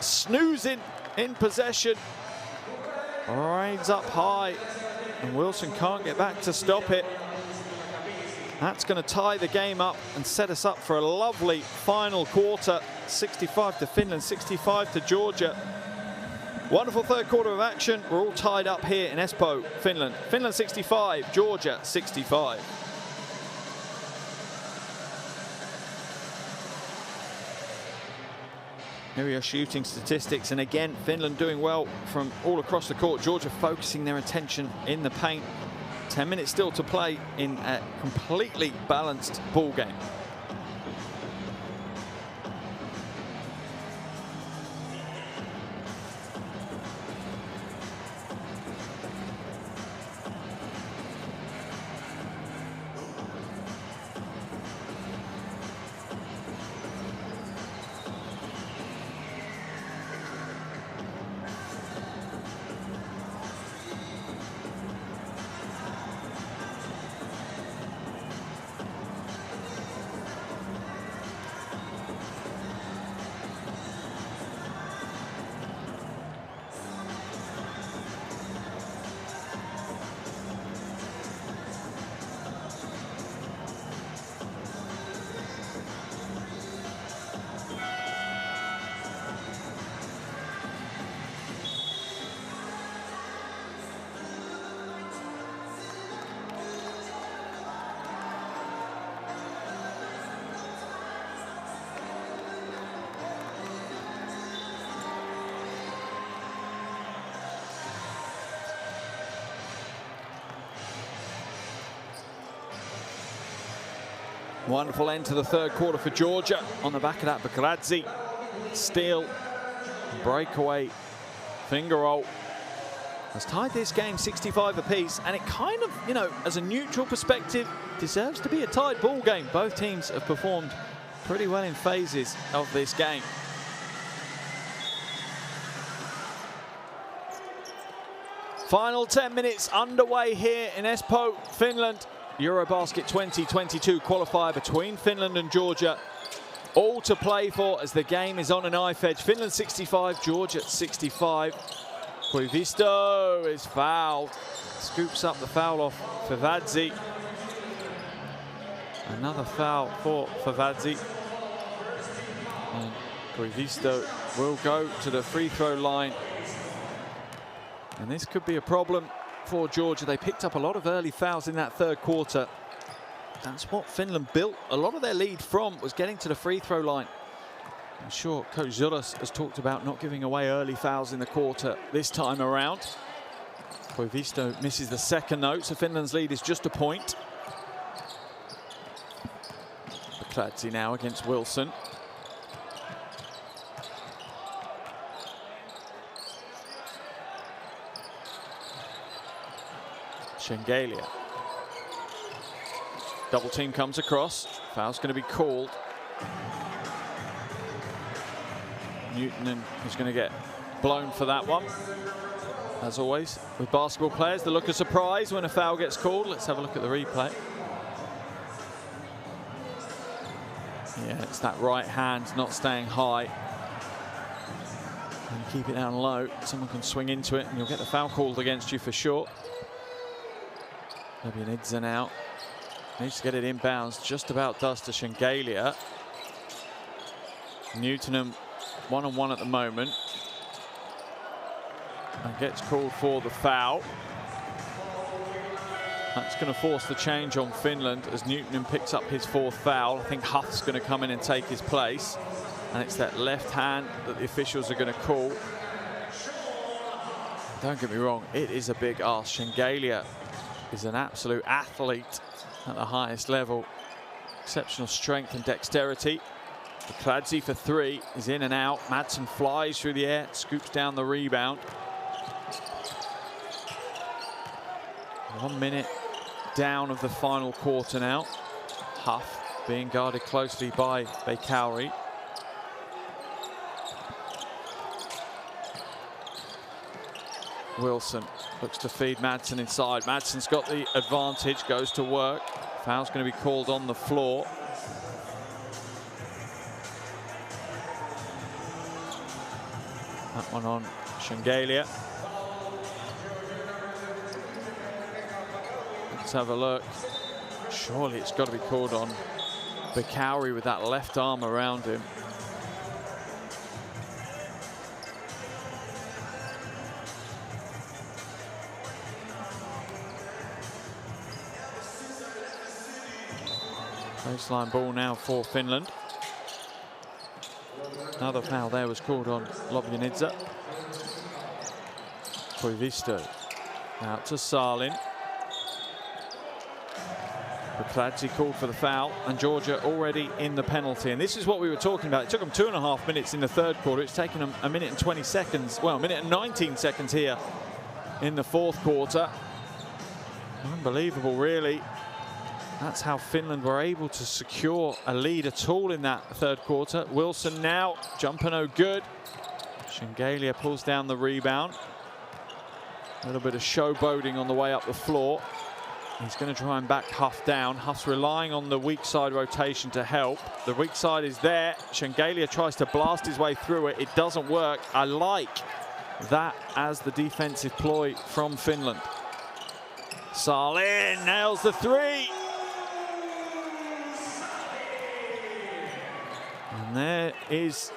snoozing in possession. Reins up high, and Wilson can't get back to stop it. That's going to tie the game up and set us up for a lovely final quarter. 65 to Finland, 65 to Georgia. Wonderful third quarter of action. We're all tied up here in Espoo, Finland. Finland 65, Georgia 65. Here are your shooting statistics, and again, Finland doing well from all across the court. Georgia focusing their attention in the paint. 10 minutes still to play in a completely balanced ball game. Wonderful end to the third quarter for Georgia. On the back of that, Bakradze, steal, breakaway, finger roll. Has tied this game 65 apiece, and it kind of, you know, as a neutral perspective, deserves to be a tight ball game. Both teams have performed pretty well in phases of this game. Final 10 minutes underway here in Espoo, Finland. Eurobasket 2022 qualifier between Finland and Georgia. All to play for as the game is on a knife edge. Finland 65, Georgia 65. Koivisto is fouled. Scoops up the foul off FIBA. Another foul for FIBA. And Koivisto will go to the free throw line. And this could be a problem for Georgia. They picked up a lot of early fouls in that third quarter. That's what Finland built a lot of their lead from, was getting to the free throw line. I'm sure Coach Zuras has talked about not giving away early fouls in the quarter this time around. Koivisto misses the second note, so Finland's lead is just a point. Bakradze now against Wilson. Shengelia. Double team comes across. Foul's going to be called. Newton is going to get blown for that one. As always, with basketball players, the look of surprise when a foul gets called. Let's have a look at the replay. Yeah, it's that right hand not staying high. And you keep it down low, someone can swing into it and you'll get the foul called against you for sure. Idza now needs to get it inbounds, just about does to Shengelia. Newton one-on-one at the moment. And gets called for the foul. That's going to force the change on Finland as Newton picks up his fourth foul. I think Huff's going to come in and take his place. And it's that left hand that the officials are going to call. Don't get me wrong, it is a big ask. Shengelia is an absolute athlete at the highest level. Exceptional strength and dexterity. Bakradze for three is in and out. Madsen flies through the air, scoops down the rebound. 1 minute down of the final quarter now. Huff being guarded closely by Baikauri. Wilson looks to feed Madsen inside. Madsen's got the advantage, goes to work. Foul's going to be called on the floor. That one on Shengelia. Let's have a look. Surely it's got to be called on Baikauri with that left arm around him. Baseline ball now for Finland. Another foul there was called on Idza. Koivisto out to Salin. Bakradze called for the foul, and Georgia already in the penalty. And this is what we were talking about. It took them 2.5 minutes in the third quarter. It's taken them 1 minute and 20 seconds. Well, 1 minute and 19 seconds here in the fourth quarter. Unbelievable, really. That's how Finland were able to secure a lead at all in that third quarter. Wilson now, jumper no good. Shengelia pulls down the rebound. A little bit of showboating on the way up the floor. He's going to try and back Huff down. Huff's relying on the weak side rotation to help. The weak side is there. Shengelia tries to blast his way through it. It doesn't work. I like that as the defensive ploy from Finland. Salin nails the three. And there is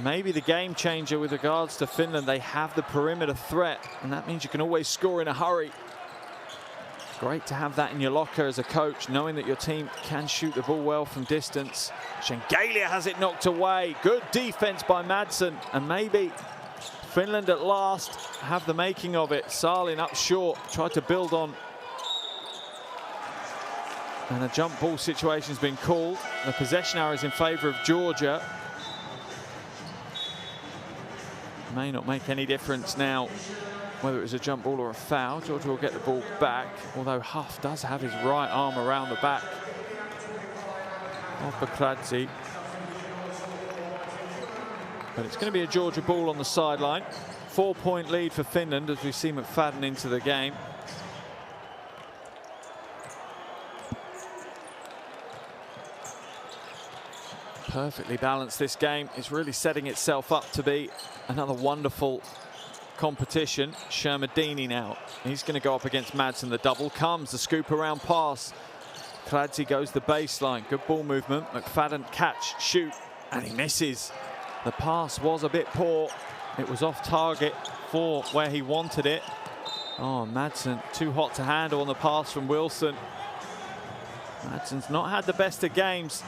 maybe the game changer with regards to Finland. They have the perimeter threat, and that means you can always score in a hurry. Great to have that in your locker as a coach, knowing that your team can shoot the ball well from distance. Shengelia has it knocked away. Good defense by Madsen, and maybe Finland at last have the making of it. Salin up short, tried to build on And a jump ball situation has been called. The possession arrow is in favour of Georgia. May not make any difference now whether it was a jump ball or a foul. Georgia will get the ball back, although Huff does have his right arm around the back of Bakradze. But it's going to be a Georgia ball on the sideline. 4-point lead for Finland as we see McFadden into the game. Perfectly balanced this game. It's really setting itself up to be another wonderful competition. Shermadini now. He's going to go up against Madsen. The double comes. The scoop around pass. Kladzi goes the baseline. Good ball movement. McFadden catch, shoot, and he misses. The pass was a bit poor. It was off target for where he wanted it. Oh, Madsen too hot to handle on the pass from Wilson. Madsen's not had the best of games.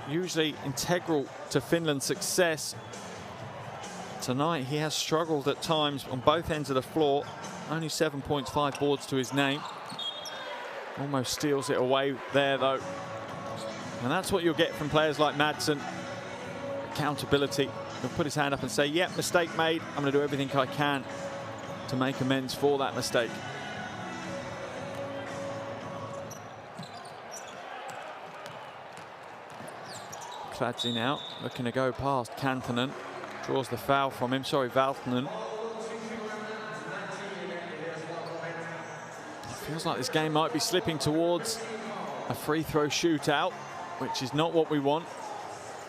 Usually integral to Finland's success. Tonight he has struggled at times on both ends of the floor. Only 7 points, 5 boards to his name. Almost steals it away there though. And that's what you'll get from players like Madsen. Accountability. He'll put his hand up and say, yeah, mistake made. I'm going to do everything I can to make amends for that mistake. Kladzi now looking to go past Kantanen. Draws the foul from him. Sorry, Valtonen. Feels like this game might be slipping towards a free throw shootout, which is not what we want.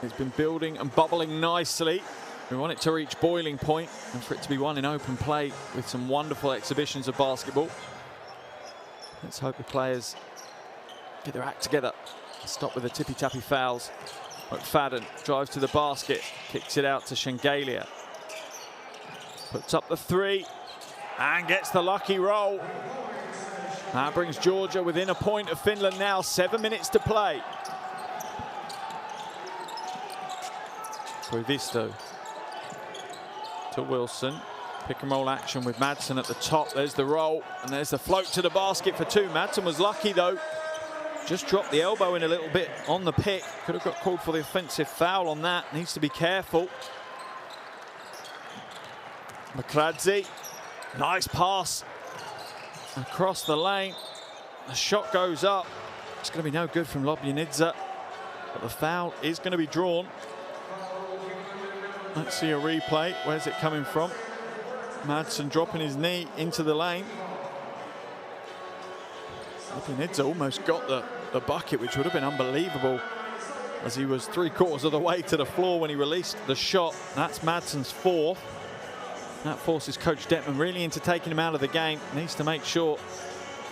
It's been building and bubbling nicely. We want it to reach boiling point and for it to be won in open play with some wonderful exhibitions of basketball. Let's hope the players get their act together. Stop with the tippy-tappy fouls. McFadden drives to the basket, kicks it out to Shengelia. Puts up the three and gets the lucky roll. That brings Georgia within a point of Finland now. 7 minutes to play. Koivisto to Wilson. Pick and roll action with Madsen at the top. There's the roll and there's the float to the basket for two. Madsen was lucky though. Just dropped the elbow in a little bit on the pick. Could have got called for the offensive foul on that. Needs to be careful. Bakradze. Nice pass. Across the lane. The shot goes up. It's going to be no good from Lobjanidze. But the foul is going to be drawn. Let's see a replay. Where's it coming from? Madsen dropping his knee into the lane. Lobjanidze almost got the bucket, which would have been unbelievable as he was 3/4 of the way to the floor when he released the shot. That's Madsen's fourth. That forces Coach Detman really into taking him out of the game. Needs to make sure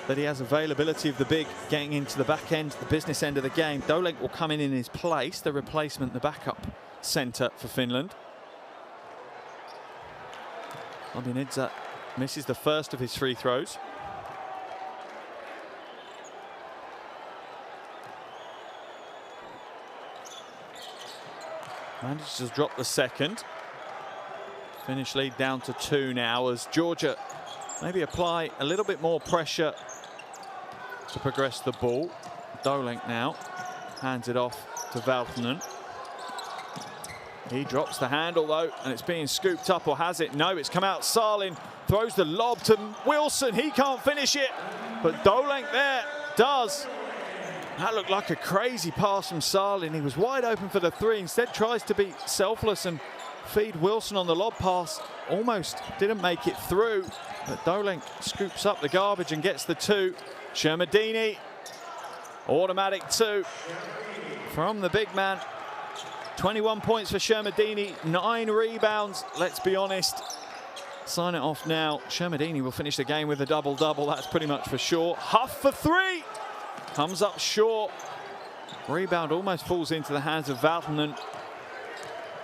that he has availability of the big getting into the back end, the business end of the game. Dolek will come in his place, the replacement, the backup centre for Finland. Lobjanidze misses the first of his free throws. Manages to drop the second. Finish lead down to 2 now as Georgia maybe apply a little bit more pressure to progress the ball. Dolek now hands it off to Valtonen. He drops the handle though, and it's being scooped up, or has it? No, it's come out. Salin throws the lob to Wilson. He can't finish it, but Dolek there does. That looked like a crazy pass from Salin. He was wide open for the three. Instead tries to be selfless and feed Wilson on the lob pass. Almost didn't make it through, but Dolek scoops up the garbage and gets the two. Shermadini, automatic two from the big man. 21 points for Shermadini, 9 rebounds. Let's be honest. Sign it off now. Shermadini will finish the game with a double-double. That's pretty much for sure. Huff for three. Comes up short. Rebound almost falls into the hands of Valtonen.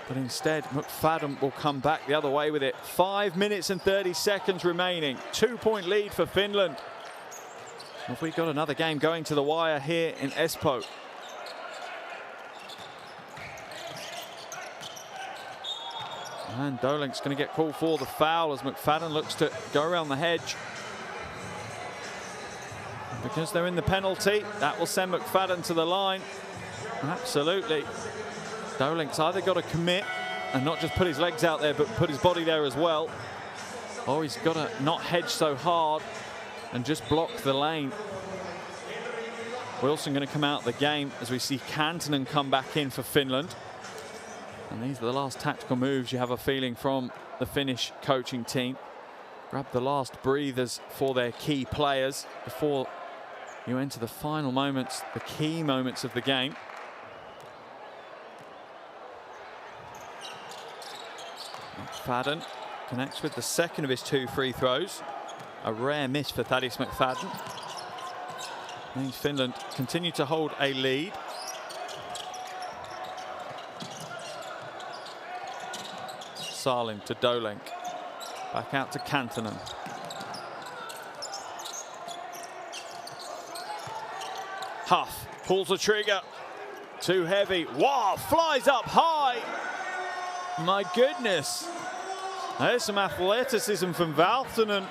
But instead, McFadden will come back the other way with it. 5 minutes and 30 seconds remaining. 2-point lead for Finland. Have we got another game going to the wire here in Espoo? And Dolek's going to get called for the foul as McFadden looks to go around the hedge. because they're in the penalty. That will send McFadden to the line. Absolutely. Dolink's either got to commit and not just put his legs out there, but put his body there as well. Oh, he's got to not hedge so hard and just block the lane. Wilson going to come out of the game as we see Kantonen come back in for Finland. And these are the last tactical moves you have a feeling from the Finnish coaching team. Grab the last breathers for their key players before you enter the final moments, the key moments of the game. McFadden connects with the second of his 2 free throws. A rare miss for Thaddeus McFadden. Means Finland continue to hold a lead. Salin to Dolink. Back out to Kantonen. Huff pulls the trigger. Too heavy. Wow, flies up high. My goodness. There's some athleticism from Valtonen.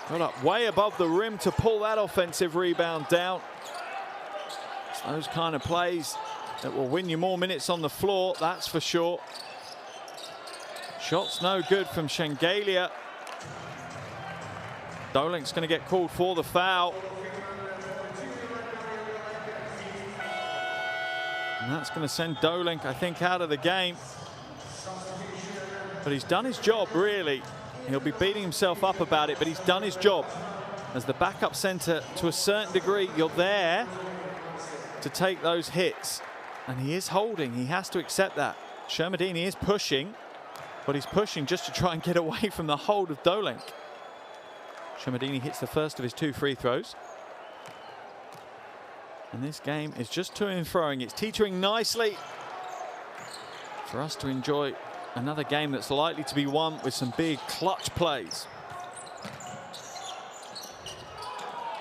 Got up way above the rim to pull that offensive rebound down. It's those kind of plays that will win you more minutes on the floor, that's for sure. Shot's no good from Shengelia. Dolink's going to get called for the foul. And that's going to send Dolink, I think, out of the game. But he's done his job, really. He'll be beating himself up about it, but he's done his job. As the backup center, to a certain degree, you're there to take those hits. And he is holding. He has to accept that. Shermadini is pushing, but he's pushing just to try and get away from the hold of Dolink. Shermadini hits the first of his 2 free throws. And this game is just to and froing. It's teetering nicely for us to enjoy another game that's likely to be won with some big clutch plays.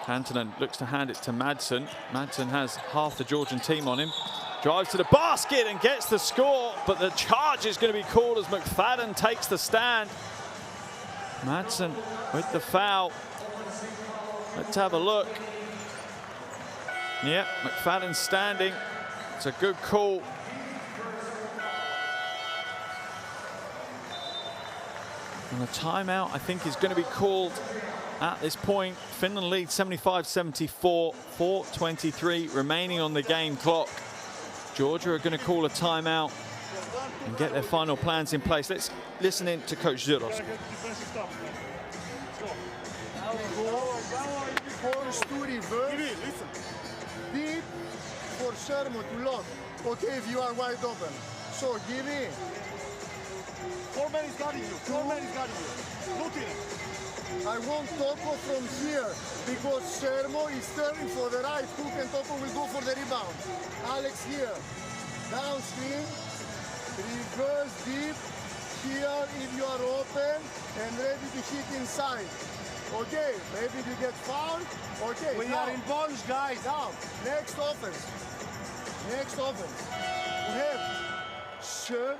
Kantonen looks to hand it to Madsen. Madsen has half the Georgian team on him. Drives to the basket and gets the score, but the charge is going to be called as McFadden takes the stand. Madsen with the foul. Let's have a look. Yeah, McFadden standing. It's a good call. And a timeout, I think, is going to be called at this point. Finland leads 75-74, 4:23 remaining on the game clock. Georgia are going to call a timeout and get their final plans in place. Let's listen in to Coach Zuros. Deep for Sherman to lock. Okay, if you are wide open. So give in. 4 men is guarding you. 4 men is guarding you. Look in. I want Toko from here because Shermo is turning for the right hook and Toko will go for the rebound. Alex here. Downstream. Reverse deep. Here if you are open and ready to hit inside. Okay, maybe you get fouled. Okay, we are in bonds, guys. Now, next offense. Next offense. We have shirt,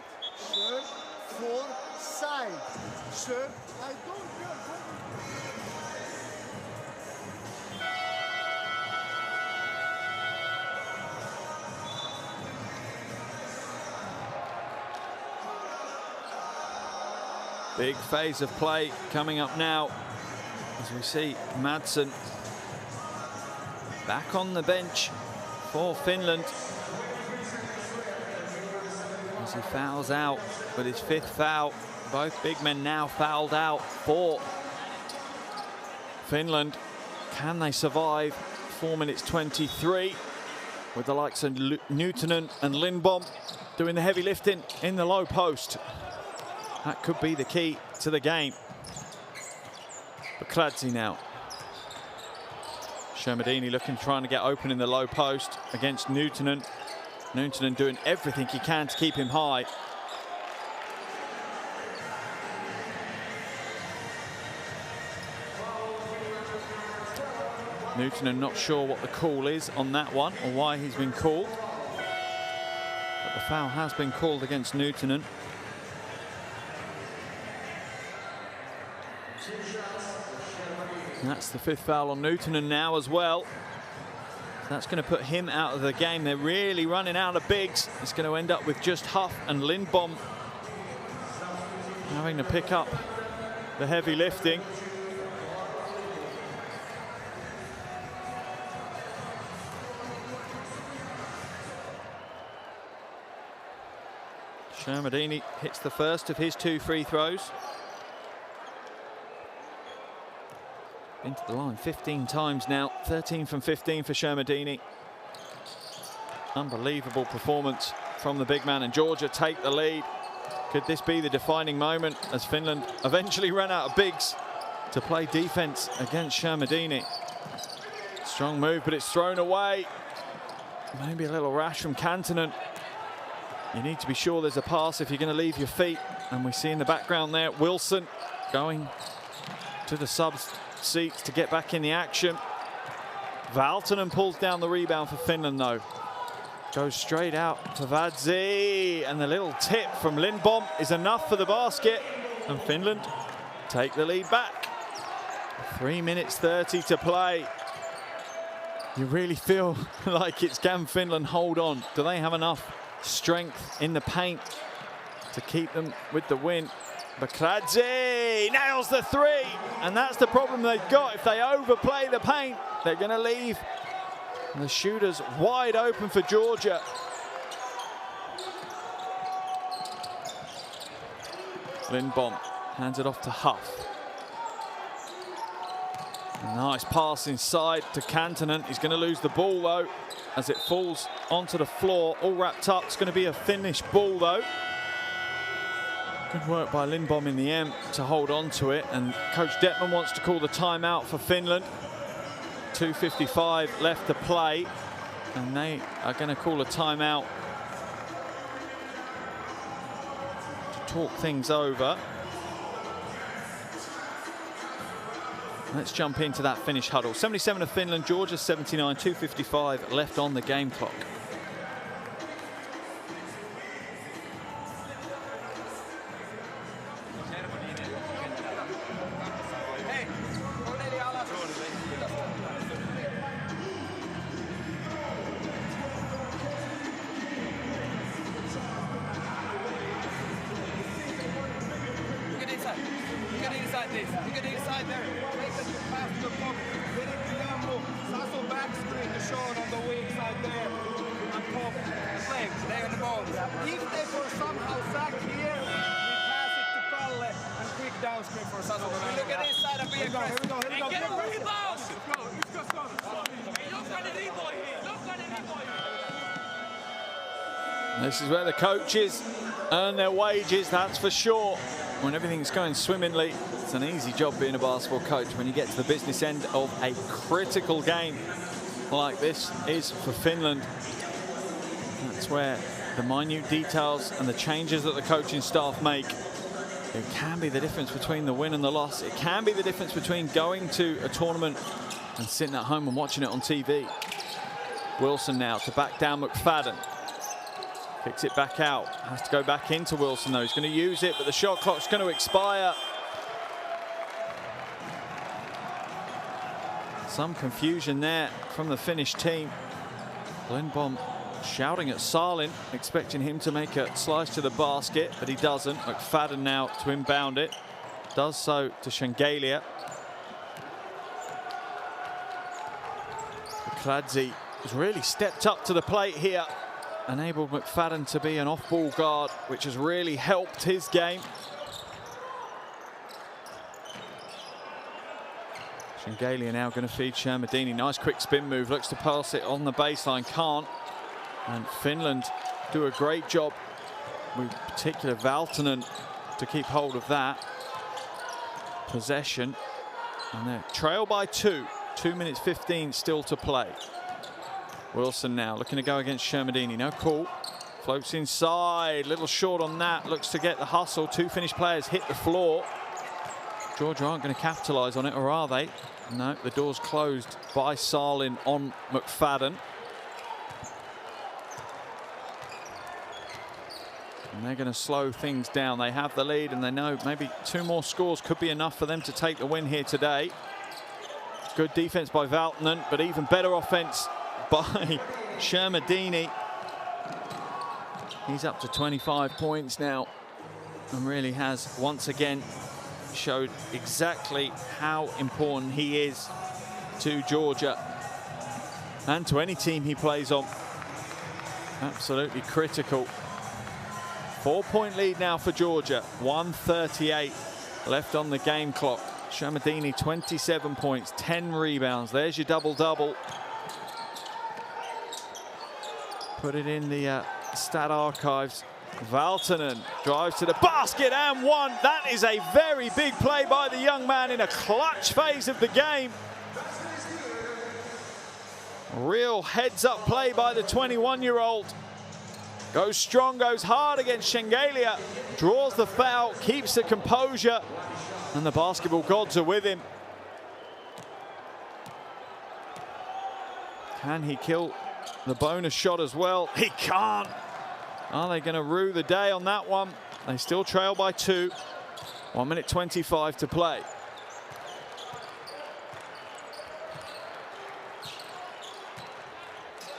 for side. Shirt, I don't care. Big phase of play coming up now. As we see Madsen back on the bench for Finland. As he fouls out with his 5th foul. Both big men now fouled out for Finland. Can they survive 4 minutes 23 with the likes of Newtonen and Lindbom doing the heavy lifting in the low post? That could be the key to the game. Bakradze now. Shermadini looking, trying to get open in the low post against Newtonen. Newtonen doing everything he can to keep him high. Newtonen not sure what the call is on that one or why he's been called. But the foul has been called against Newtonen. And that's the 5th foul on Newton now as well. That's going to put him out of the game. They're really running out of bigs. It's going to end up with just Huff and Lindbom having to pick up the heavy lifting. Shermadini hits the first of his 2 free throws. Been to the line 15 times now, 13 from 15 for Shermadini. Unbelievable performance from the big man, and Georgia take the lead. Could this be the defining moment as Finland eventually ran out of bigs to play defense against Shermadini? Strong move, but it's thrown away. Maybe a little rash from Kantonen. You need to be sure there's a pass if you're going to leave your feet. And we see in the background there, Wilson going to the subs seats to get back in the action. Valtonen pulls down the rebound for Finland though. Goes straight out to Vadzi, and the little tip from Lindbom is enough for the basket, and Finland take the lead back. 3 minutes 30 to play. You really feel like it's can Finland hold on? Do they have enough strength in the paint to keep them with the win? Bakradze nails the 3, and that's the problem they've got. If they overplay the paint, they're going to leave the shooters wide open for Georgia. Lindbom hands it off to Huff. Nice pass inside to Kantonen. He's going to lose the ball though as it falls onto the floor, all wrapped up. It's going to be a Finnish ball though. Good work by Lindbom in the end to hold on to it, and Coach Detman wants to call the timeout for Finland. 2:55 left to play, and they are going to call a timeout to talk things over. Let's jump into that Finnish huddle. 77 of Finland, Georgia 79, 2:55 left on the game clock. This is where the coaches earn their wages, that's for sure. When everything's going swimmingly, it's an easy job being a basketball coach. When you get to the business end of a critical game like this is for Finland, that's where the minute details and the changes that the coaching staff make, it can be the difference between the win and the loss. It can be the difference between going to a tournament and sitting at home and watching it on TV. Wilson now to back down McFadden. Kicks it back out. Has to go back into Wilson though. He's going to use it, but the shot clock's going to expire. Some confusion there from the Finnish team. Lindbom shouting at Salin, expecting him to make a slice to the basket, but he doesn't. McFadden now to inbound it. Does so to Shengelia. Kladzi has really stepped up to the plate here. Enabled McFadden to be an off-ball guard, which has really helped his game. Shengelia now going to feed Shermadini. Nice quick spin move, looks to pass it on the baseline, can't. And Finland do a great job, with particular Valtonen, to keep hold of that possession. And they're trail by 2, 2 minutes 15 still to play. Wilson now looking to go against Shermadini. No call. Floats inside. Little short on that. Looks to get the hustle. 2 Finnish players hit the floor. Georgia aren't going to capitalise on it, or are they? No, the door's closed by Salin on McFadden. And they're going to slow things down. They have the lead, and they know maybe 2 more scores could be enough for them to take the win here today. Good defense by Valtonen, but even better offense by Shermadini. He's up to 25 points now and really has once again showed exactly how important he is to Georgia and to any team he plays on. Absolutely critical. 4-point lead now for Georgia. 1:38 left on the game clock. Shermadini 27 points, 10 rebounds. There's your double-double. Put it in the stat archives. Valtonen drives to the basket and one. That is a very big play by the young man in a clutch phase of the game. Real heads-up play by the 21-year-old. Goes strong, goes hard against Shengelia. Draws the foul, keeps the composure, and the basketball gods are with him. Can he kill the bonus shot as well? He can't. Are they going to rue the day on that one? They still trail by 2. 1:25 to play.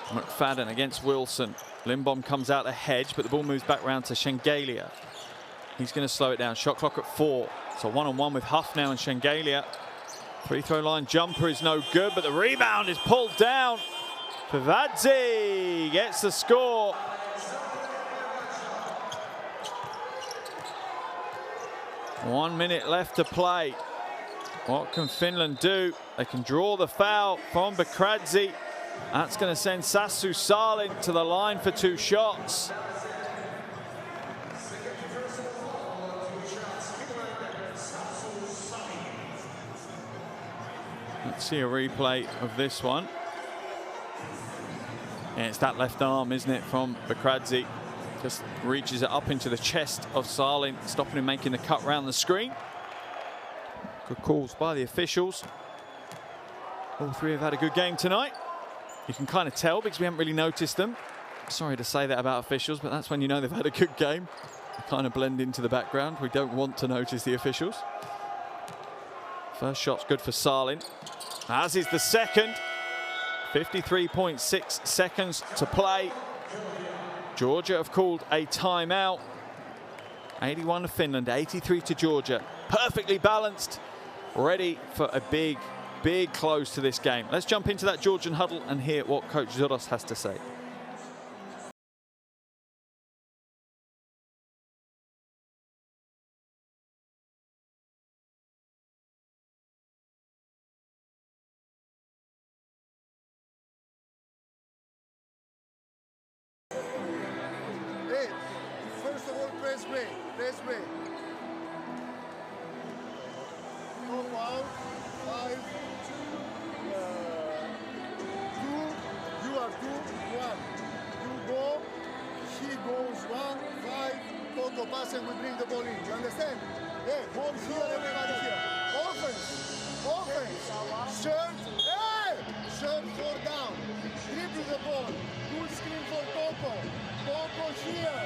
McFadden against Wilson. Lindbom comes out a hedge, but the ball moves back round to Shengelia. He's going to slow it down. Shot clock at 4. So 1-on-1 with Huff now and Shengelia. Free throw line jumper is no good, but the rebound is pulled down. Pivadze gets the score. One minute left to play. What can Finland do? They can draw the foul from Bakradze. That's going to send Sassu Salin to the line for 2 shots. Let's see a replay of this one. Yeah, it's that left arm, isn't it, from Bakradze. Just reaches it up into the chest of Salin, stopping him making the cut round the screen. Good calls by the officials. All three have had a good game tonight. You can kind of tell because we haven't really noticed them. Sorry to say that about officials, but that's when you know they've had a good game. They kind of blend into the background. We don't want to notice the officials. First shot's good for Salin, as is the second. 53.6 seconds to play. Georgia have called a timeout. 81 to Finland, 83 to Georgia. Perfectly balanced, ready for a big close to this game. Let's jump into that Georgian huddle and hear what Coach Zoros has to say. Hey, first of all, press play. Press play. Go out. 5, 2, you are 2, 1. You go, she goes 1, 5, Toto pass and we bring the ball in. You understand? Hey, ball here, everybody here. Offense. Shirt. Hey! Shirt 4 down. Dribble the ball. Good screen for Toto. Toto here.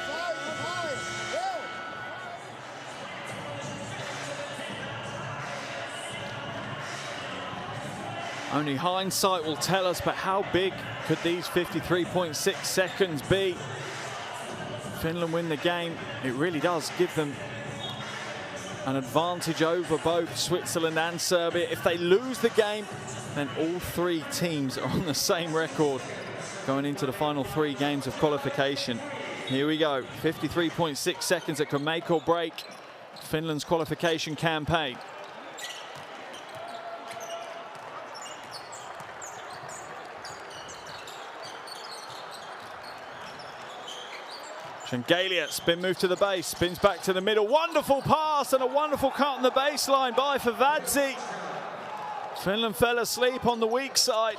5, 5. Hey! Only hindsight will tell us, but how big could these 53.6 seconds be? Finland win the game. It really does give them an advantage over both Switzerland and Serbia. If they lose the game, then all 3 teams are on the same record going into the final 3 games of qualification. Here we go, 53.6 seconds that can make or break Finland's qualification campaign. Shengelia, spin move to the base, spins back to the middle. Wonderful pass and a wonderful cut on the baseline by Pivadze. Finland fell asleep on the weak side.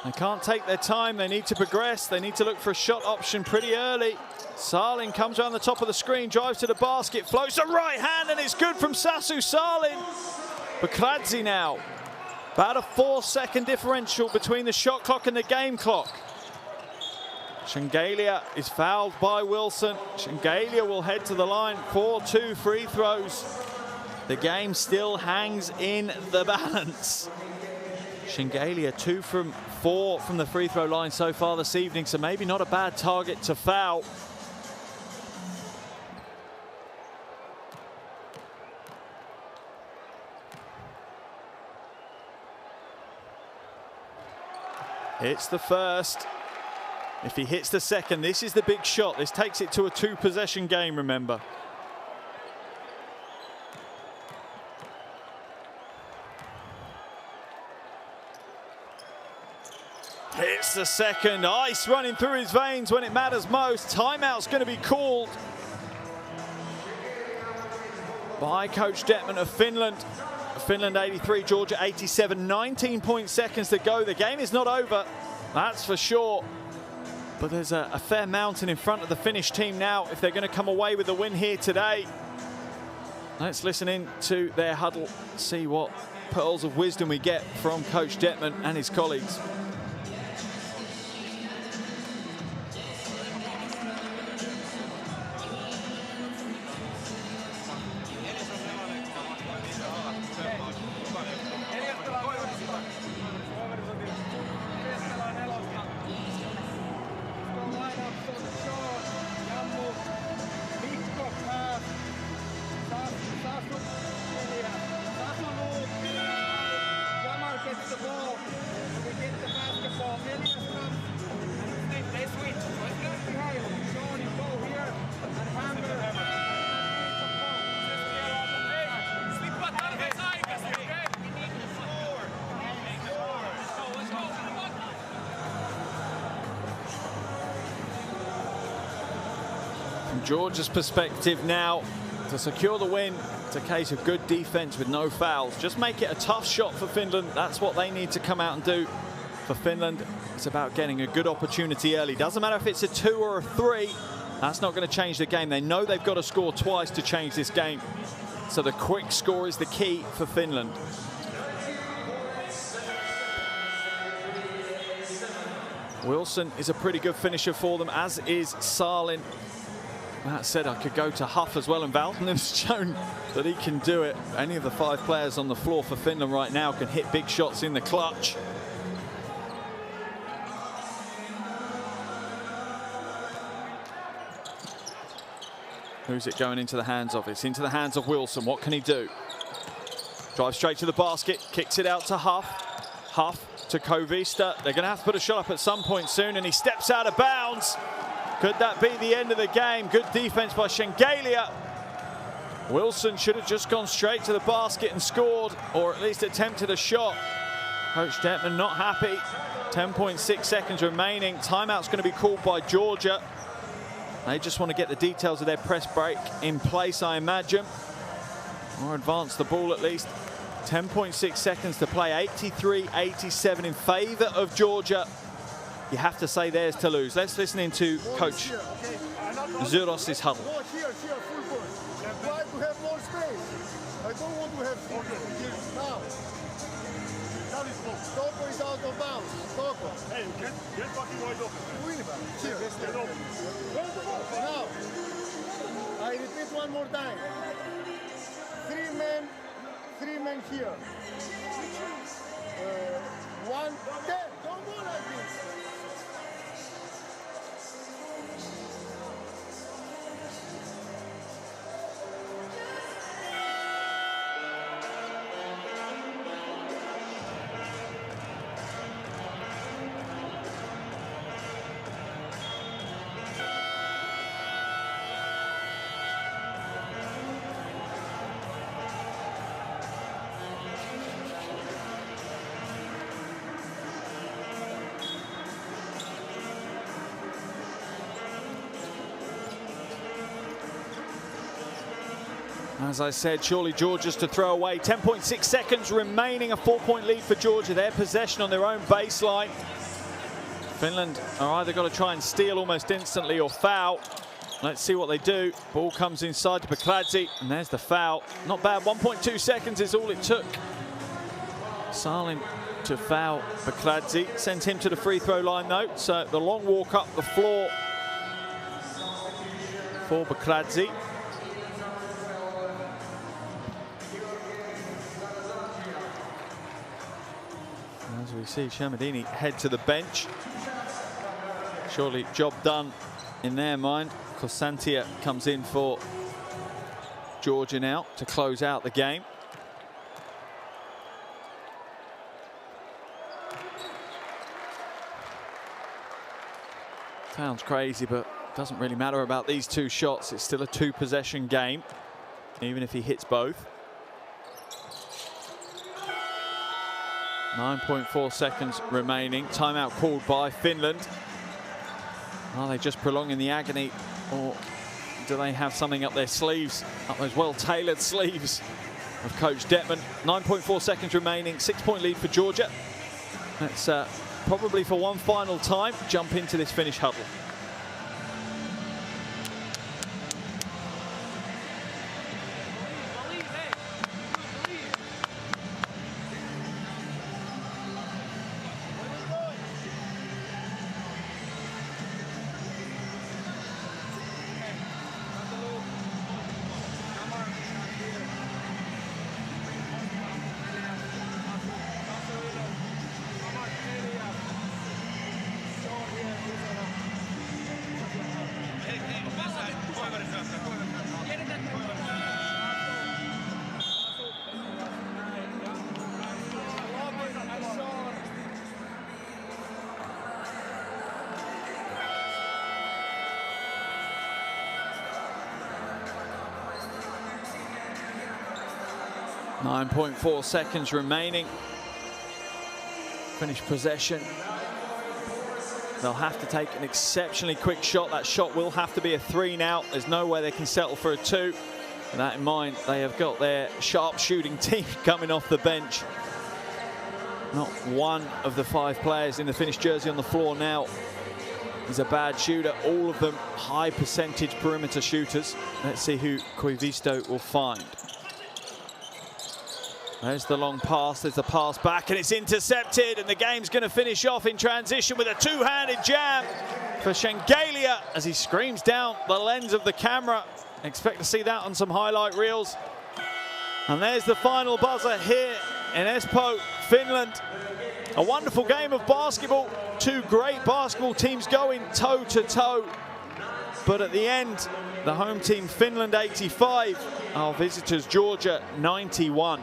They can't take their time. They need to progress. They need to look for a shot option pretty early. Salin comes around the top of the screen, drives to the basket, floats a right hand, and it's good from Sassu Salin. Bakradze now. About a 4-second differential between the shot clock and the game clock. Shengelia is fouled by Wilson. Shengelia will head to the line for 2 free throws. the game still hangs in the balance. Shengalia 2 from 4 from the free throw line so far this evening, so maybe not a bad target to foul. Hits the first. If he hits the second, this is the big shot. This takes it to a 2-possession game, remember. Hits the second. Ice running through his veins when it matters most. Timeout's going to be called by Coach Detman of Finland. Finland 83, Georgia 87, 19 seconds to go. The game is not over, that's for sure. But there's a fair mountain in front of the Finnish team now if they're going to come away with the win here today. Let's listen in to their huddle, see what pearls of wisdom we get from Coach Detman and his colleagues. From Georgia's perspective now, to secure the win, it's a case of good defense with no fouls. Just make it a tough shot for Finland. That's what they need to come out and do. For Finland, it's about getting a good opportunity early. Doesn't matter if it's a 2 or a 3. That's not going to change the game. They know they've got to score twice to change this game. So the quick score is the key for Finland. Wilson is a pretty good finisher for them, as is Salin. That said, I could go to Huff as well, and Valtonen's shown that he can do it. Any of the 5 players on the floor for Finland right now can hit big shots in the clutch. Who's it going into the hands of? It's into the hands of Wilson. What can he do? Drives straight to the basket, kicks it out to Huff. Huff to Kovista. They're going to have to put a shot up at some point soon, and he steps out of bounds. Could that be the end of the game? Good defense by Shengalia. Wilson should have just gone straight to the basket and scored, or at least attempted a shot. Coach Detman not happy. 10.6 seconds remaining. Timeout's going to be called by Georgia. They just want to get the details of their press break in place, I imagine. Or advance the ball at least. 10.6 seconds to play. 83-87 in favor of Georgia. You have to say theirs to lose. Let's listen into Coach Zuros's huddle. Here, full court. Try to have more space. I don't want to have full here now. Toko is out of bounds. Toko. Hey, get fucking wide open. Here. Now, I repeat one more time. 3 men here. 1, 10. Don't go like this. As I said, surely Georgia's to throw away. 10.6 seconds remaining, a 4-point lead for Georgia. Their possession on their own baseline. Finland are either got to try and steal almost instantly or foul. Let's see what they do. Ball comes inside to Bakladze, and there's the foul. Not bad, 1.2 seconds is all it took. Salin to foul Bakladze. Sends him to the free throw line though. So the long walk up the floor for Bakladze. As we see Shermadini head to the bench. Surely job done in their mind. Kosantia comes in for Georgia now to close out the game. Sounds crazy, but doesn't really matter about these two shots. It's still a two-possession game, even if he hits both. 9.4 seconds remaining. Timeout called by Finland. Are they just prolonging the agony, or do they have something up their sleeves, up those well-tailored sleeves of Coach Detman? 9.4 seconds remaining, 6-point lead for Georgia. Let's probably for one final time jump into this Finnish huddle. .4 seconds remaining. Finnish possession. They'll have to take an exceptionally quick shot. That shot will have to be a 3 now. There's no way they can settle for a 2. With that in mind, they have got their sharp shooting team coming off the bench. Not one of the 5 players in the Finnish jersey on the floor now is a bad shooter. All of them high percentage perimeter shooters. Let's see who Koivisto will find. There's the long pass, there's the pass back, and it's intercepted, and the game's going to finish off in transition with a two-handed jam for Shengalia as he screams down the lens of the camera. Expect to see that on some highlight reels. And there's the final buzzer here in Espoo, Finland. A wonderful game of basketball. Two great basketball teams going toe-to-toe. But at the end, the home team Finland 85, our visitors Georgia 91.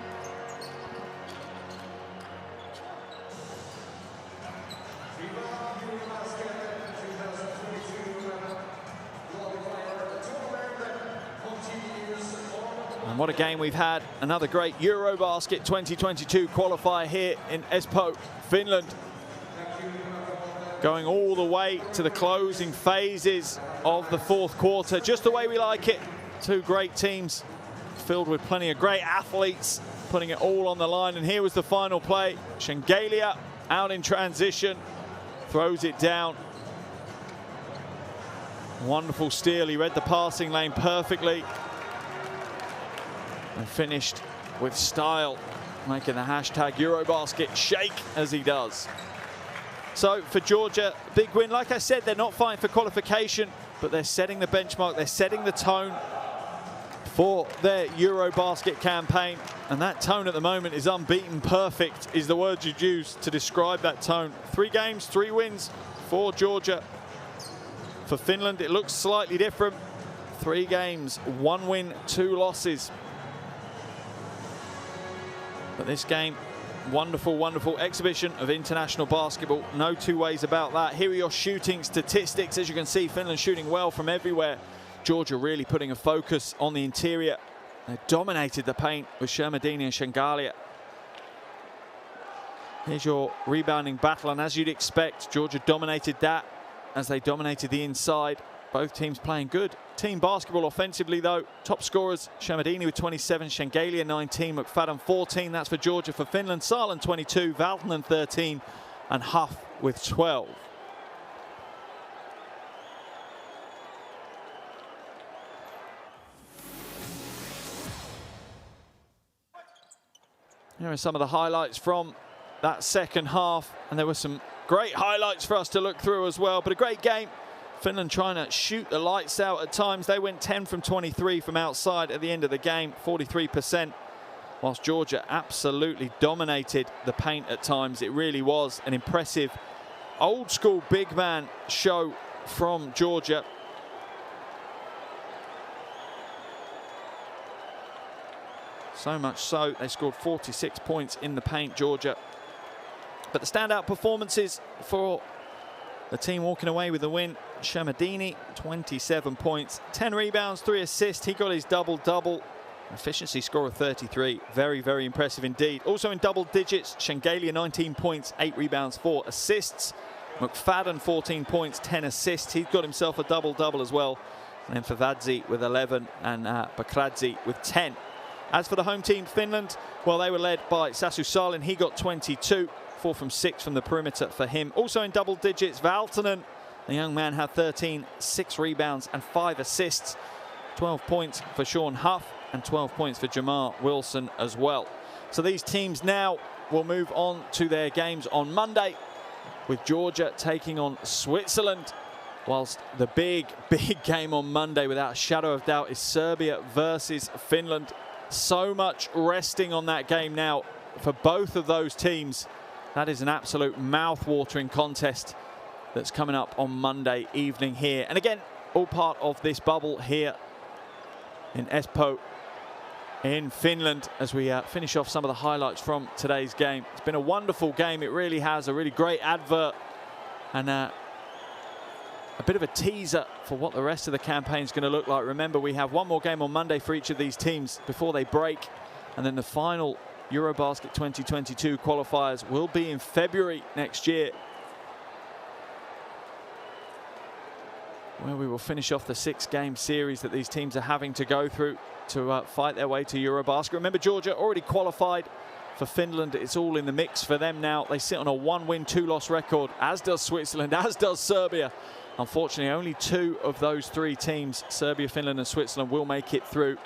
And what a game we've had. Another great Eurobasket 2022 qualifier here in Espoo, Finland. Going all the way to the closing phases of the 4th quarter, just the way we like it. Two great teams filled with plenty of great athletes, putting it all on the line. And here was the final play. Shengalia out in transition, throws it down. Wonderful steal. He read the passing lane perfectly and finished with style, making the hashtag Eurobasket shake as he does. So for Georgia, big win. Like I said, they're not fighting for qualification, but they're setting the benchmark, they're setting the tone for their Eurobasket campaign. And that tone at the moment is unbeaten. Perfect is the word you'd use to describe that tone. 3 games, 3 wins for Georgia. For Finland, it looks slightly different. 3 games, 1 win, 2 losses. But this game, wonderful, wonderful exhibition of international basketball. No two ways about that. Here are your shooting statistics. As you can see, Finland shooting well from everywhere. Georgia really putting a focus on the interior. They dominated the paint with Shermadini and Shengalia. Here's your rebounding battle, and as you'd expect, Georgia dominated that as they dominated the inside. Both teams playing good team basketball offensively, though. Top scorers, Shermadini with 27, Shengalia 19, McFadden 14. That's for Georgia. For Finland, Saaland 22, Valtonen 13, and Huff with 12. Here are some of the highlights from that second half, and there were some great highlights for us to look through as well, but a great game. Finland trying to shoot the lights out at times. They went 10 from 23 from outside at the end of the game, 43%. whilst Georgia absolutely dominated the paint at times. It really was an impressive old school big man show from Georgia. So much so, they scored 46 points in the paint, Georgia. But the standout performances for the team walking away with the win. Shamadini, 27 points, 10 rebounds, 3 assists. He got his double-double. Efficiency score of 33. Very, very impressive indeed. Also in double digits, Shengelia, 19 points, 8 rebounds, 4 assists. McFadden, 14 points, 10 assists. He's got himself a double-double as well. And then Favadze with 11 and Bakradze with 10. As for the home team, Finland, well, they were led by Sasu Salin. He got 22, 4 from 6 from the perimeter for him. Also in double digits, Valtonen, the young man, had 13, 6 rebounds and 5 assists. 12 points for Sean Huff and 12 points for Jamar Wilson as well. So these teams now will move on to their games on Monday, with Georgia taking on Switzerland, whilst the big game on Monday, without a shadow of doubt, is Serbia versus Finland. So much resting on that game now for both of those teams. That is an absolute mouth-watering contest that's coming up on Monday evening here. And again, all part of this bubble here in Espoo in Finland, as we finish off some of the highlights from today's game. It's been a wonderful game. It really has. A really great advert and a bit of a teaser for what the rest of the campaign is going to look like. Remember, we have one more game on Monday for each of these teams before they break, and then the final Eurobasket 2022 qualifiers will be in February next year, where we will finish off the 6-game series that these teams are having to go through to fight their way to Eurobasket. Remember, Georgia already qualified. For Finland, it's all in the mix for them now. They sit on a 1-win, 2-loss record, as does Switzerland, as does Serbia. Unfortunately, only 2 of those 3 teams, Serbia, Finland and Switzerland, will make it through.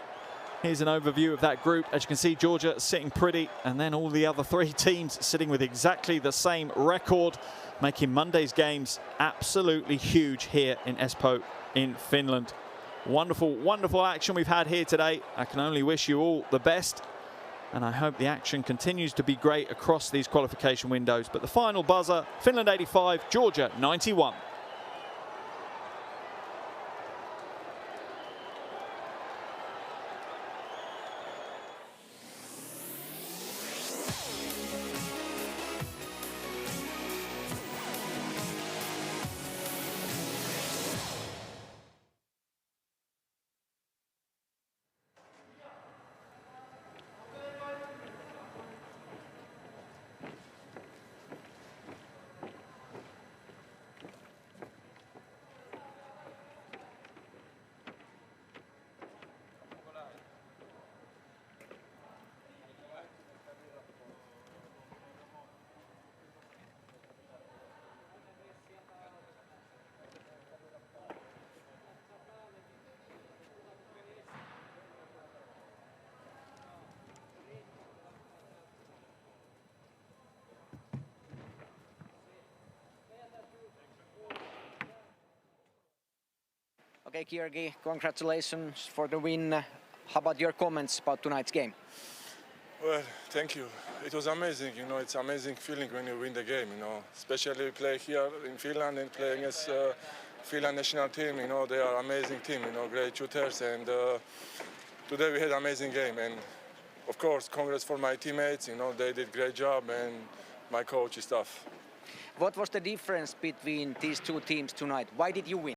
Here's an overview of that group. As you can see, Georgia sitting pretty, and then all the other 3 teams sitting with exactly the same record, making Monday's games absolutely huge here in Espoo in Finland. Wonderful, wonderful action we've had here today. I can only wish you all the best, and I hope the action continues to be great across these qualification windows. But the final buzzer, Finland 85, Georgia 91. Okay, Georgi, congratulations for the win. How about your comments about tonight's game? Well, thank you. It was amazing. You know, it's an amazing feeling when you win the game. You know, especially play here in Finland and playing against Finland national team. You know, they are an amazing team. You know, great shooters. And today we had an amazing game. And of course, congrats for my teammates. You know, they did a great job, and my coach is tough. What was the difference between these 2 teams tonight? Why did you win?